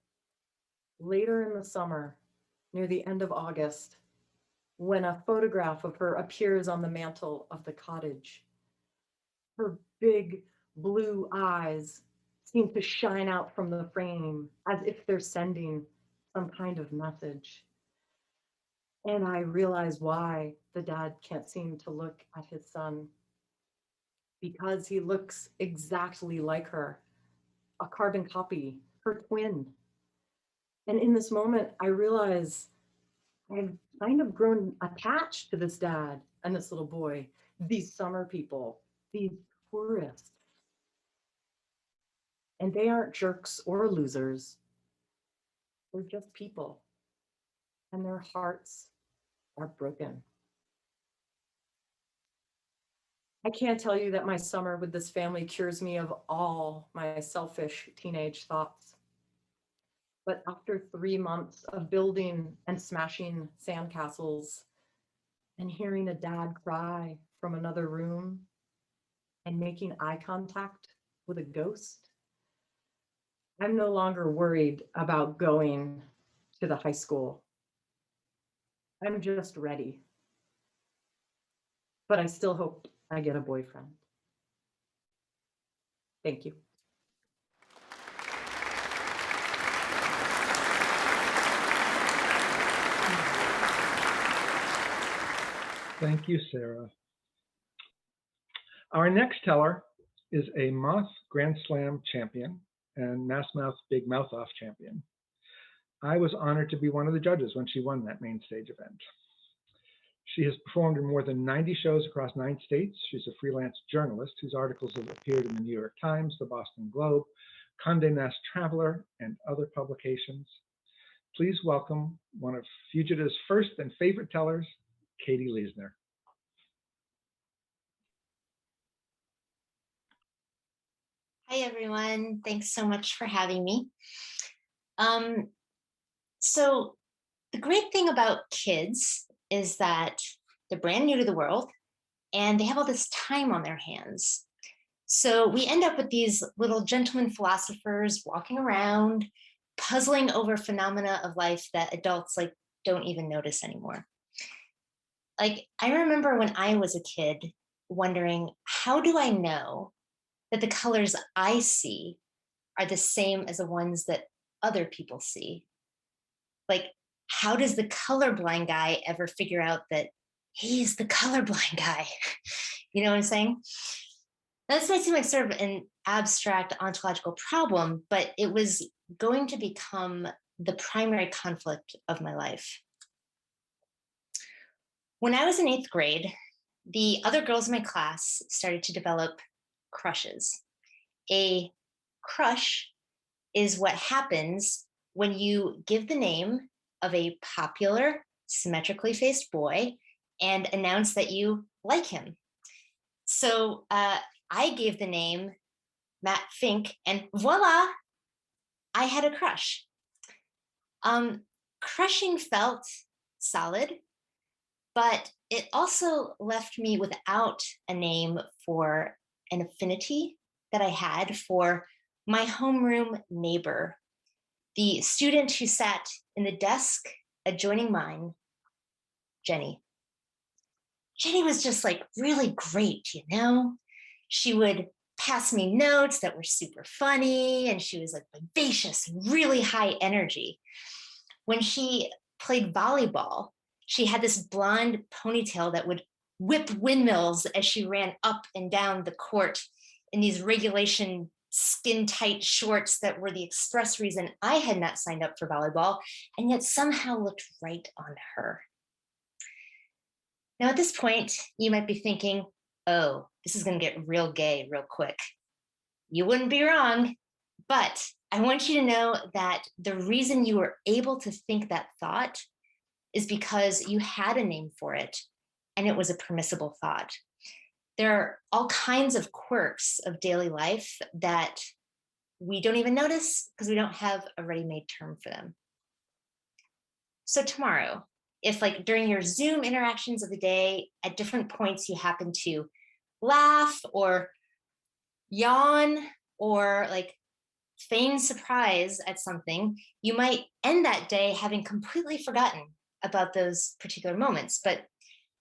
later in the summer, near the end of August, when a photograph of her appears on the mantle of the cottage. Her big blue eyes seem to shine out from the frame as if they're sending some kind of message. And I realize why the dad can't seem to look at his son, because he looks exactly like her, a carbon copy, her twin. And in this moment, I realize I've kind of grown attached to this dad and this little boy, these summer people, these tourists. And they aren't jerks or losers. They're just people. And their hearts are broken. I can't tell you that my summer with this family cures me of all my selfish teenage thoughts. But after 3 months of building and smashing sandcastles and hearing a dad cry from another room and making eye contact with a ghost, I'm no longer worried about going to the high school. I'm just ready. But I still hope I get a boyfriend. Thank you. Thank you, Sarah. Our next teller is a Moth Grand Slam champion and Mass Mouth Big Mouth Off champion. I was honored to be one of the judges when she won that main stage event. She has performed in more than 90 shows across 9 states. She's a freelance journalist whose articles have appeared in the New York Times, the Boston Globe, Condé Nast Traveler, and other publications. Please welcome one of Fugitive's first and favorite tellers, Katie Leisner. Hi, everyone. Thanks so much for having me. So the great thing about kids is that they're brand new to the world and they have all this time on their hands. So we end up with these little gentleman philosophers walking around, puzzling over phenomena of life that adults like don't even notice anymore. Like, I remember when I was a kid wondering, how do I know that the colors I see are the same as the ones that other people see? Like, how does the colorblind guy ever figure out that he's the colorblind guy? You know what I'm saying? This might seem like sort of an abstract ontological problem, but it was going to become the primary conflict of my life. When I was in 8th grade, the other girls in my class started to develop crushes. A crush is what happens when you give the name of a popular, symmetrically faced boy and announce that you like him. So I gave the name Matt Fink, and voila, I had a crush. Crushing felt solid, but it also left me without a name for an affinity that I had for my homeroom neighbor, the student who sat in the desk adjoining mine, Jenny. Jenny was just like really great, you know? She would pass me notes that were super funny, and she was like vivacious, really high energy. When she played volleyball, she had this blonde ponytail that would whip windmills as she ran up and down the court in these regulation skin-tight shorts that were the express reason I had not signed up for volleyball, and yet somehow looked right on her. Now, at this point, you might be thinking, oh, this is going to get real gay real quick. You wouldn't be wrong, but I want you to know that the reason you were able to think that thought is because you had a name for it, and it was a permissible thought. There are all kinds of quirks of daily life that we don't even notice because we don't have a ready-made term for them. So tomorrow, if like during your Zoom interactions of the day, at different points you happen to laugh or yawn or like feign surprise at something, you might end that day having completely forgotten about those particular moments. But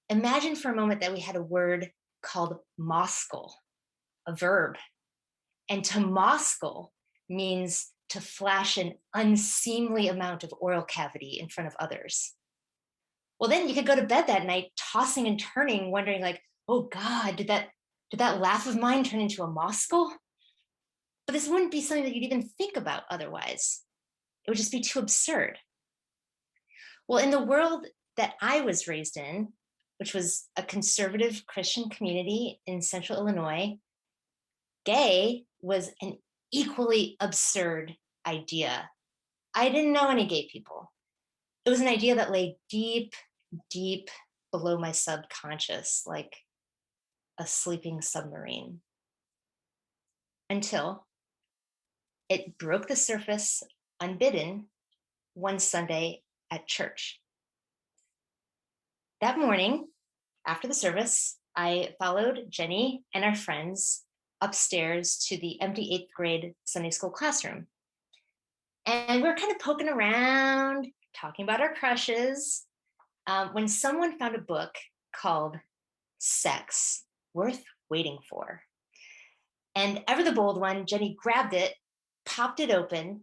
imagine for a moment that we had a word called moskal, a verb. And to moskal means to flash an unseemly amount of oral cavity in front of others. Well, then you could go to bed that night tossing and turning, wondering like, oh God, did that laugh of mine turn into a moskal? But this wouldn't be something that you'd even think about otherwise. It would just be too absurd. Well, in the world that I was raised in, which was a conservative Christian community in central Illinois, gay was an equally absurd idea. I didn't know any gay people. It was an idea that lay deep, deep below my subconscious, like a sleeping submarine. Until it broke the surface unbidden one Sunday at church. That morning, after the service, I followed Jenny and our friends upstairs to the empty 8th grade Sunday school classroom. And we were kind of poking around, talking about our crushes, when someone found a book called Sex, Worth Waiting For. And ever the bold one, Jenny grabbed it, popped it open,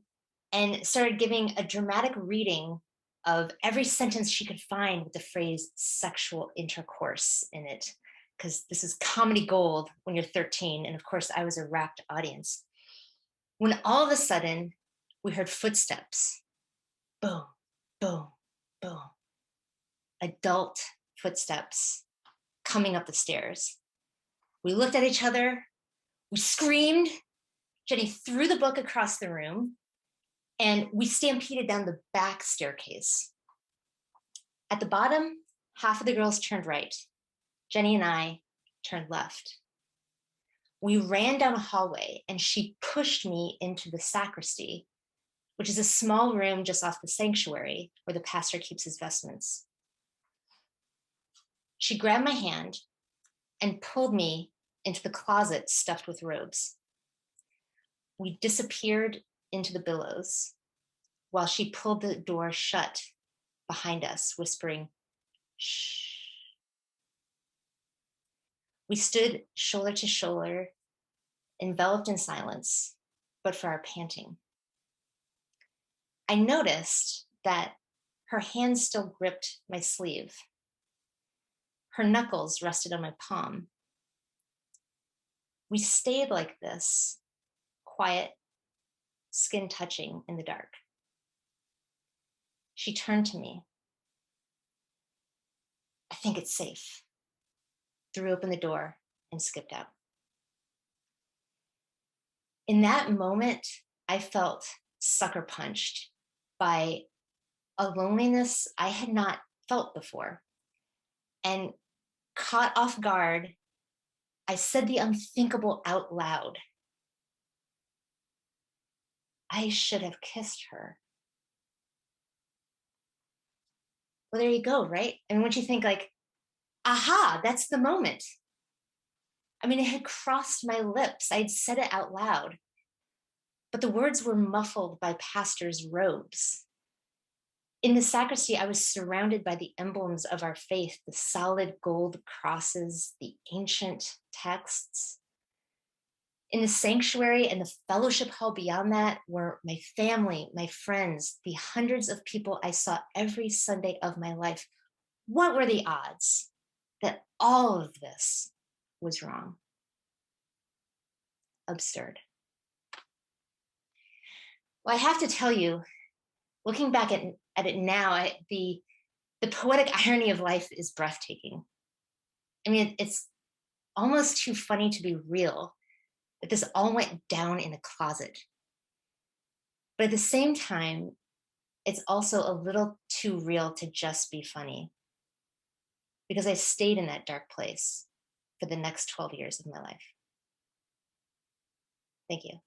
and started giving a dramatic reading of every sentence she could find with the phrase sexual intercourse in it, because this is comedy gold when you're 13. And of course, I was a rapt audience. When all of a sudden, we heard footsteps. Boom, boom, boom. Adult footsteps coming up the stairs. We looked at each other. We screamed. Jenny threw the book across the room, and we stampeded down the back staircase. At the bottom, half of the girls turned right. Jenny and I turned left. We ran down a hallway, and she pushed me into the sacristy, which is a small room just off the sanctuary where the pastor keeps his vestments. She grabbed my hand and pulled me into the closet stuffed with robes. We disappeared into the billows while she pulled the door shut behind us, whispering, "Shh." We stood shoulder to shoulder, enveloped in silence, but for our panting. I noticed that her hand still gripped my sleeve. Her knuckles rested on my palm. We stayed like this, quiet, skin touching in the dark. She turned to me. "I think it's safe," threw open the door and skipped out. In that moment, I felt sucker punched by a loneliness I had not felt before. And caught off guard, I said the unthinkable out loud. I should have kissed her. Well, there you go, right? I mean, once you think like, aha, that's the moment. I mean, it had crossed my lips. I'd said it out loud, but the words were muffled by pastors' robes. In the sacristy, I was surrounded by the emblems of our faith, the solid gold crosses, the ancient texts. In the sanctuary and the fellowship hall beyond that were my family, my friends, the hundreds of people I saw every Sunday of my life. What were the odds that all of this was wrong? Absurd. Well, I have to tell you, looking back at it now, the poetic irony of life is breathtaking. I mean, it's almost too funny to be real that this all went down in a closet. But at the same time, it's also a little too real to just be funny, because I stayed in that dark place for the next 12 years of my life. Thank you.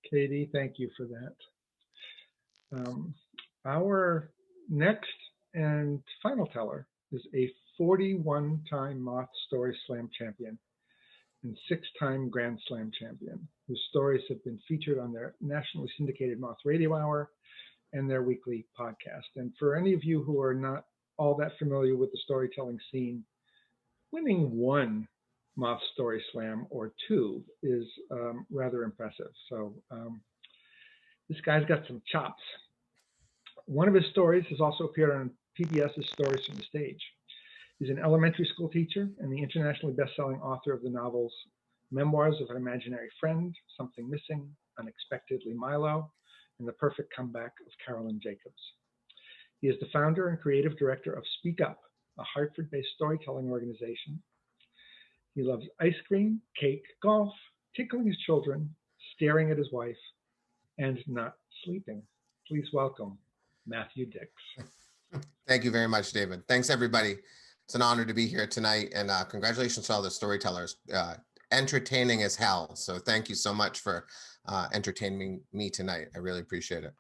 Katie, thank you for that. Our next and final teller is a 41-time Moth Story Slam champion and 6-time Grand Slam champion, whose stories have been featured on their nationally syndicated Moth Radio Hour and their weekly podcast. And for any of you who are not all that familiar with the storytelling scene, winning one Moth Story Slam or two is rather impressive. So this guy's got some chops. One of his stories has also appeared on PBS's Stories from the Stage. He's an elementary school teacher and the internationally best-selling author of the novels Memoirs of an Imaginary Friend, Something Missing, Unexpectedly Milo, and The Perfect Comeback of Carolyn Jacobs. He is the founder and creative director of Speak Up, a Hartford-based storytelling organization. He loves ice cream, cake, golf, tickling his children, staring at his wife, and not sleeping. Please welcome Matthew Dix. Thank you very much, David. Thanks, everybody. It's an honor to be here tonight, and congratulations to all the storytellers. Entertaining as hell, so thank you so much for entertaining me tonight. I really appreciate it.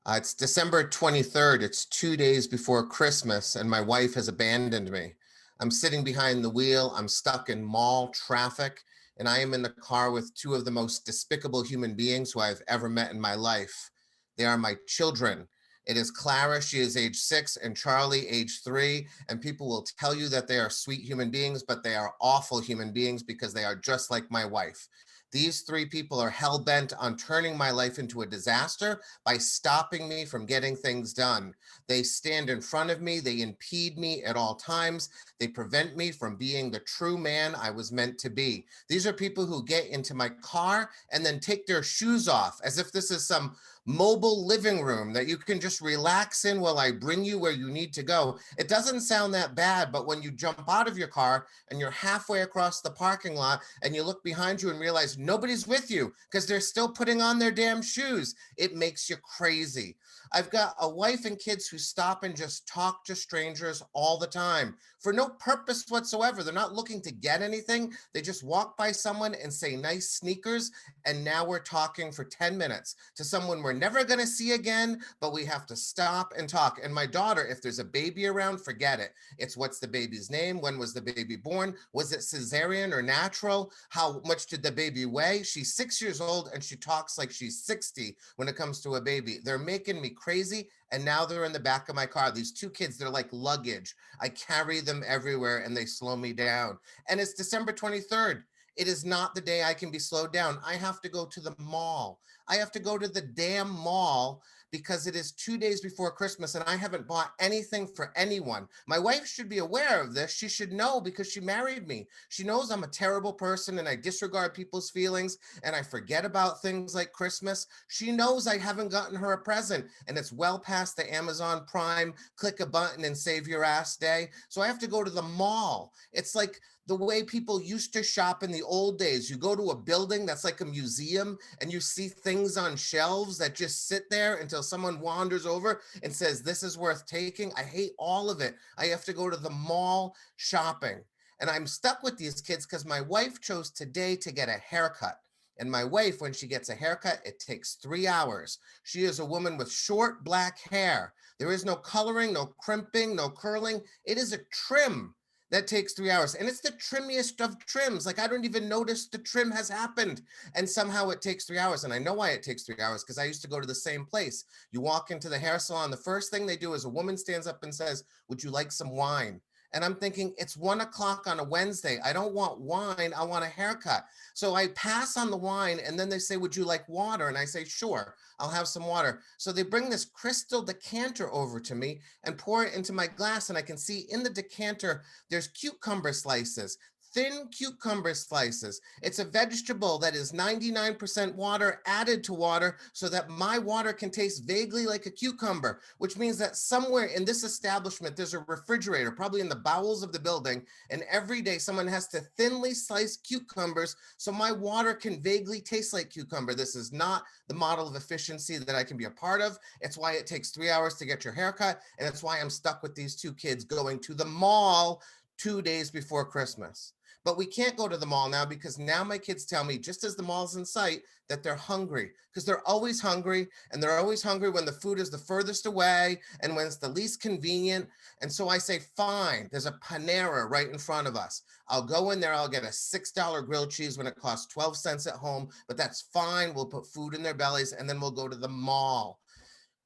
It's December 23rd. It's 2 days before Christmas, and my wife has abandoned me. I'm sitting behind the wheel. I'm stuck in mall traffic, and I am in the car with two of the most despicable human beings who I've ever met in my life. They are my children. It is Clara, she is age 6, and Charlie, age 3. And people will tell you that they are sweet human beings, but they are awful human beings because they are just like my wife. These 3 people are hell-bent on turning my life into a disaster by stopping me from getting things done. They stand in front of me, they impede me at all times, they prevent me from being the true man I was meant to be. These are people who get into my car and then take their shoes off as if this is some mobile living room that you can just relax in while I bring you where you need to go. It doesn't sound that bad, but when you jump out of your car and you're halfway across the parking lot and you look behind you and realize nobody's with you because they're still putting on their damn shoes, it makes you crazy. I've got a wife and kids who stop and just talk to strangers all the time for no purpose whatsoever. They're not looking to get anything. They just walk by someone and say nice sneakers, and now we're talking for 10 minutes to someone we're never going to see again, but we have to stop and talk. And my daughter, if there's a baby around, forget it. It's what's the baby's name? When was the baby born? Was it cesarean or natural? How much did the baby weigh? She's 6 years old and she talks like she's 60 when it comes to a baby. They're making me crazy. And now they're in the back of my car. These two kids, they're like luggage. I carry them everywhere and they slow me down. And it's December 23rd. It is not the day I can be slowed down. I have to go to the mall. I have to go to the damn mall because it is 2 days before Christmas and I haven't bought anything for anyone. My wife should be aware of this. She should know because she married me. She knows I'm a terrible person and I disregard people's feelings and I forget about things like Christmas. She knows I haven't gotten her a present and it's well past the Amazon Prime, click a button and save your ass day. So I have to go to the mall. It's like the way people used to shop in the old days. You go to a building that's like a museum and you see things on shelves that just sit there until someone wanders over and says, this is worth taking. I hate all of it. I have to go to the mall shopping. And I'm stuck with these kids because my wife chose today to get a haircut. And my wife, when she gets a haircut, it takes 3 hours. She is a woman with short black hair. There is no coloring, no crimping, no curling. It is a trim. That takes 3 hours. And it's the trimmiest of trims. Like I don't even notice the trim has happened. And somehow it takes 3 hours. And I know why it takes 3 hours because I used to go to the same place. You walk into the hair salon. The first thing they do is a woman stands up and says, would you like some wine? And I'm thinking, it's 1 o'clock on a Wednesday. I don't want wine. I want a haircut. So I pass on the wine and then they say, would you like water? And I say, sure, I'll have some water. So they bring this crystal decanter over to me and pour it into my glass. And I can see in the decanter, there's cucumber slices, thin cucumber slices. It's a vegetable that is 99% water added to water so that my water can taste vaguely like a cucumber, which means that somewhere in this establishment, there's a refrigerator, probably in the bowels of the building. And every day someone has to thinly slice cucumbers so my water can vaguely taste like cucumber. This is not the model of efficiency that I can be a part of. It's why it takes 3 hours to get your haircut. And it's why I'm stuck with these two kids going to the mall 2 days before Christmas. But we can't go to the mall now because now my kids tell me, just as the mall's in sight, that they're hungry because they're always hungry and they're always hungry when the food is the furthest away and when it's the least convenient. And so I say, fine, there's a Panera right in front of us. I'll go in there, I'll get a $6 grilled cheese when it costs 12 cents at home, but that's fine. We'll put food in their bellies and then we'll go to the mall.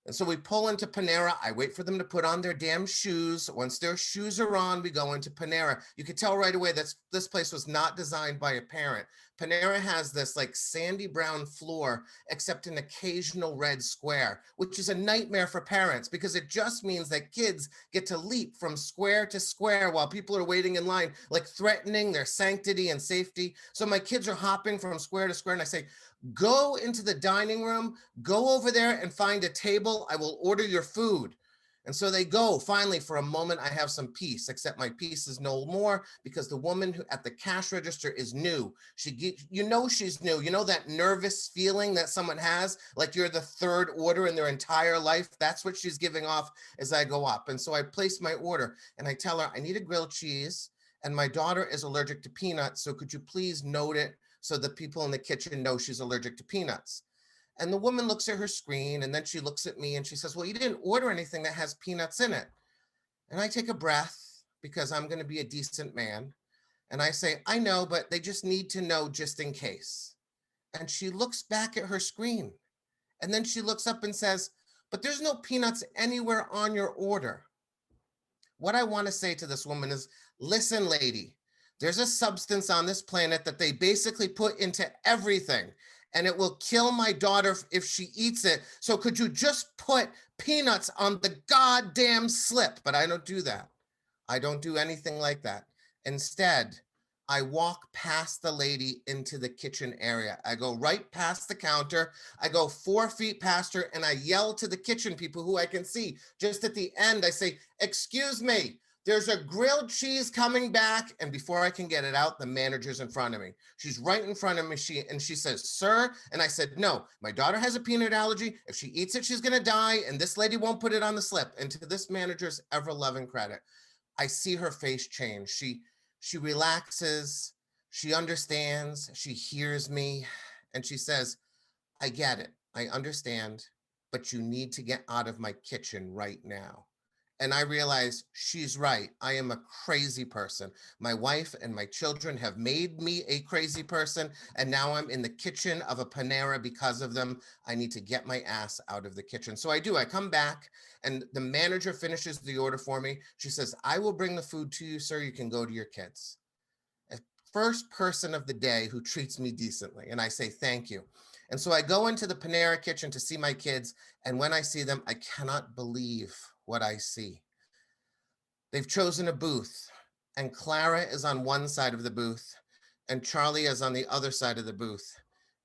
And so we pull into Panera. I wait for them to put on their damn shoes. Once their shoes are on, we go into Panera. You could tell right away that this place was not designed by a parent. Panera has this like sandy brown floor, except an occasional red square, which is a nightmare for parents because it just means that kids get to leap from square to square while people are waiting in line, like threatening their sanctity and safety. So my kids are hopping from square to square and I say, go into the dining room, go over there and find a table. I will order your food. And so they go. Finally, for a moment, I have some peace, except my peace is no more because the woman who at the cash register is new. You know she's new. You know that nervous feeling that someone has, like you're the third order in their entire life? That's what she's giving off as I go up. And so I place my order and I tell her, I need a grilled cheese and my daughter is allergic to peanuts. So could you please note it so the people in the kitchen know she's allergic to peanuts? And the woman looks at her screen and then she looks at me and she says, well, you didn't order anything that has peanuts in it. And I take a breath because I'm going to be a decent man. And I say, I know, but they just need to know just in case. And she looks back at her screen. And then she looks up and says, but there's no peanuts anywhere on your order. What I want to say to this woman is, listen, lady, there's a substance on this planet that they basically put into everything. And it will kill my daughter if she eats it. So could you just put peanuts on the goddamn slip? But I don't do that. I don't do anything like that. Instead, I walk past the lady into the kitchen area. I go right past the counter. I go 4 feet past her and I yell to the kitchen people who I can see. Just at the end, I say, "Excuse me, there's a grilled cheese coming back." And before I can get it out, the manager's in front of me. She's right in front of me. She says, "Sir." And I said, "No, my daughter has a peanut allergy. If she eats it, she's going to die. And this lady won't put it on the slip." And to this manager's ever-loving credit, I see her face change. She relaxes, she understands, she hears me, and she says, "I get it, I understand, but you need to get out of my kitchen right now." And I realize she's right. I am a crazy person. My wife and my children have made me a crazy person, and now I'm in the kitchen of a Panera because of them. I need to get my ass out of the kitchen. So I do. I come back, and the manager finishes the order for me. She says, "I will bring the food to you, sir. You can go to your kids." A first person of the day who treats me decently. And I say, "Thank you." And so I go into the Panera kitchen to see my kids. And when I see them, I cannot believe what I see. They've chosen a booth, and Clara is on one side of the booth, and Charlie is on the other side of the booth.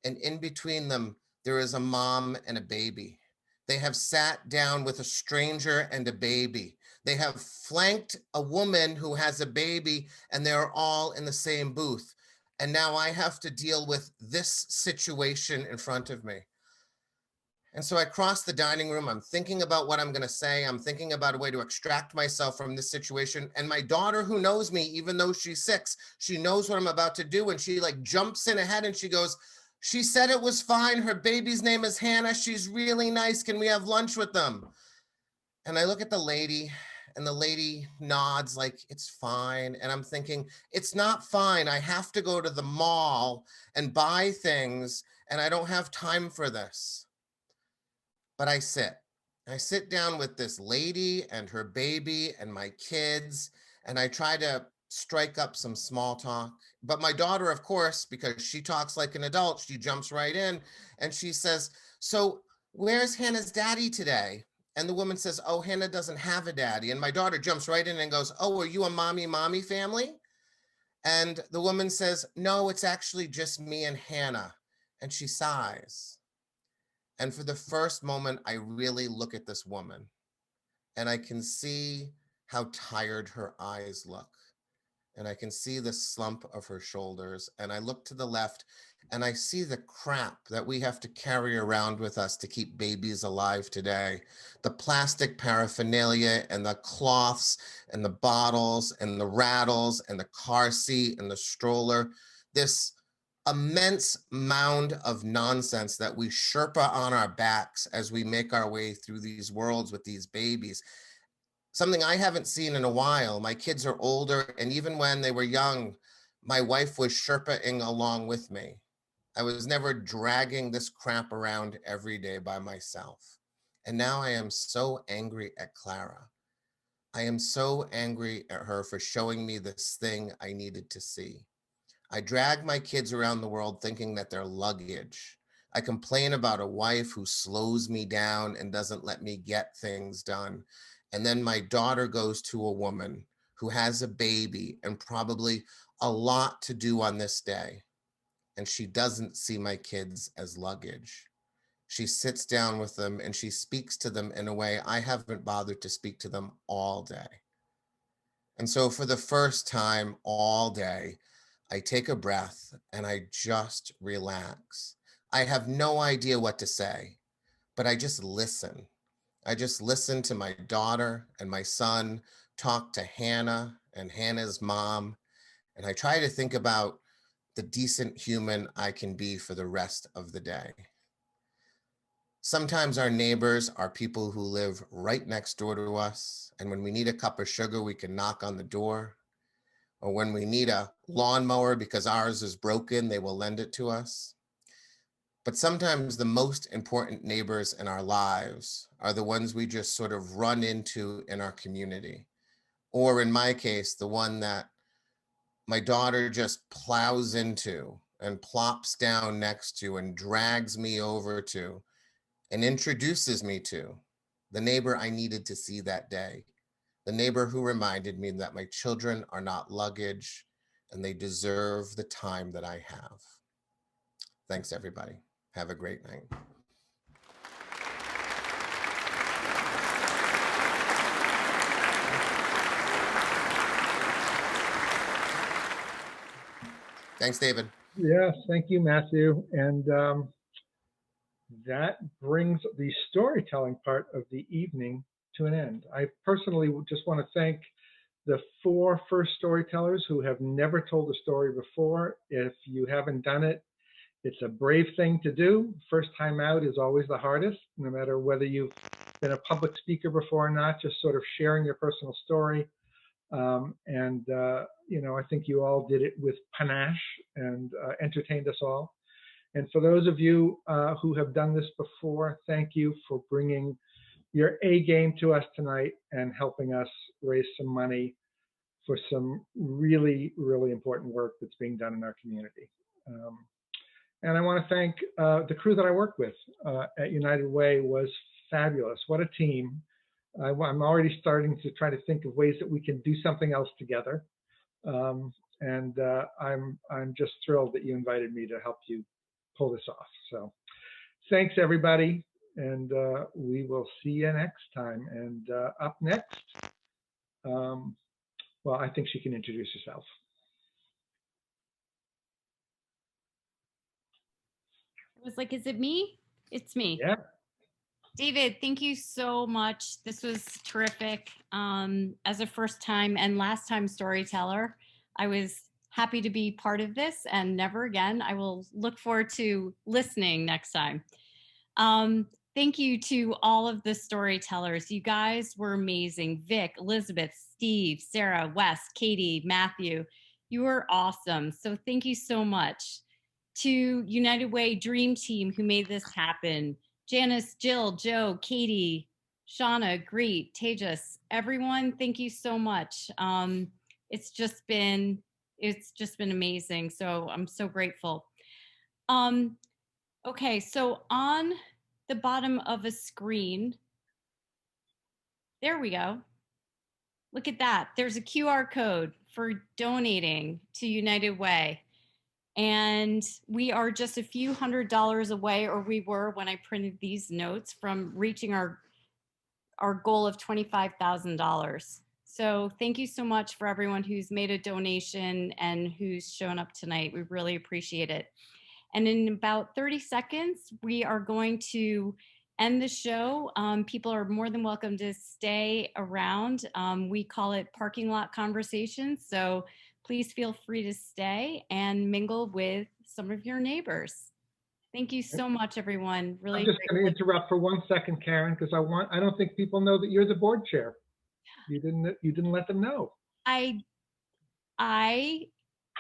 And in between them, there is a mom and a baby. They have sat down with a stranger and a baby. They have flanked a woman who has a baby, and they're all in the same booth. And now I have to deal with this situation in front of me. And so I cross the dining room. I'm thinking about what I'm going to say. I'm thinking about a way to extract myself from this situation. And my daughter, who knows me, even though she's 6, she knows what I'm about to do. And she like jumps in ahead and she goes, "She said it was fine. Her baby's name is Hannah. She's really nice. Can we have lunch with them?" And I look at the lady, and the lady nods like it's fine. And I'm thinking, it's not fine. I have to go to the mall and buy things, and I don't have time for this. But I sit down with this lady and her baby and my kids, and I try to strike up some small talk. But my daughter, of course, because she talks like an adult, she jumps right in and she says, "So where's Hannah's daddy today?" And the woman says, "Oh, Hannah doesn't have a daddy." And my daughter jumps right in and goes, "Oh, are you a mommy family?" And the woman says, "No, it's actually just me and Hannah." And she sighs. And for the first moment, I really look at this woman and I can see how tired her eyes look. And I can see the slump of her shoulders. And I look to the left and I see the crap that we have to carry around with us to keep babies alive today. The plastic paraphernalia and the cloths and the bottles and the rattles and the car seat and the stroller. This immense mound of nonsense that we Sherpa on our backs as we make our way through these worlds with these babies. Something I haven't seen in a while. My kids are older, and even when they were young, my wife was Sherpaing along with me. I was never dragging this crap around every day by myself. And now I am so angry at Clara. I am so angry at her for showing me this thing I needed to see. I drag my kids around the world thinking that they're luggage. I complain about a wife who slows me down and doesn't let me get things done. And then my daughter goes to a woman who has a baby and probably a lot to do on this day. And she doesn't see my kids as luggage. She sits down with them and she speaks to them in a way I haven't bothered to speak to them all day. And so for the first time all day, I take a breath and I just relax. I have no idea what to say, but I just listen. I just listen to my daughter and my son talk to Hannah and Hannah's mom. And I try to think about the decent human I can be for the rest of the day. Sometimes our neighbors are people who live right next door to us. And when we need a cup of sugar, we can knock on the door. Or when we need a lawnmower because ours is broken, they will lend it to us. But sometimes the most important neighbors in our lives are the ones we just sort of run into in our community. Or in my case, the one that my daughter just plows into and plops down next to and drags me over to and introduces me to the neighbor I needed to see that day. The neighbor who reminded me that my children are not luggage and they deserve the time that I have. Thanks, everybody. Have a great night. Thanks, David. Yes, thank you, Matthew. And that brings the storytelling part of the evening to an end. I personally just want to thank the 4 first storytellers who have never told a story before. If you haven't done it, it's a brave thing to do. First time out is always the hardest, no matter whether you've been a public speaker before or not, just sort of sharing your personal story. You know, I think you all did it with panache and entertained us all. And for those of you who have done this before, thank you for bringing your A game to us tonight and helping us raise some money for some really, really important work that's being done in our community. And I want to thank the crew that I work with at United Way. Was fabulous. What a team. I'm already starting to try to think of ways that we can do something else together. I'm just thrilled that you invited me to help you pull this off. So thanks, everybody. And we will see you next time. And up next, well, I think she can introduce herself. I was like, is it me? It's me. Yeah. David, thank you so much. This was terrific. As a first time and last time storyteller, I was happy to be part of this, and never again. I will look forward to listening next time. Thank you to all of the storytellers. You guys were amazing. Vic, Elizabeth, Steve, Sarah, Wes, Katie, Matthew, you were awesome. So thank you so much. To United Way Dream Team who made this happen. Janice, Jill, Joe, Katie, Shauna, Greet, Tejas, everyone, thank you so much. It's just been amazing. So I'm so grateful. Okay, so on the bottom of a screen, there we go. Look at that. There's a QR code for donating to United Way. And we are just a few $100s away, or we were when I printed these notes, from reaching our goal of $25,000. So thank you so much for everyone who's made a donation and who's shown up tonight. We really appreciate it. And in about 30 seconds, we are going to end the show. People are more than welcome to stay around. We call it parking lot conversations. So please feel free to stay and mingle with some of your neighbors. Thank you so much, everyone. Really, I'm just going to interrupt for 1 second, Karen, because I don't think people know that you're the board chair. You didn't let them know. I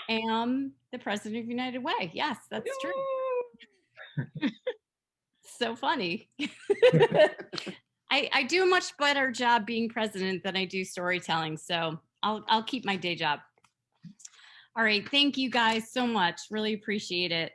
am the president of United Way. Yes, that's true. So funny. I do a much better job being president than I do storytelling. So I'll keep my day job. All right. Thank you guys so much. Really appreciate it.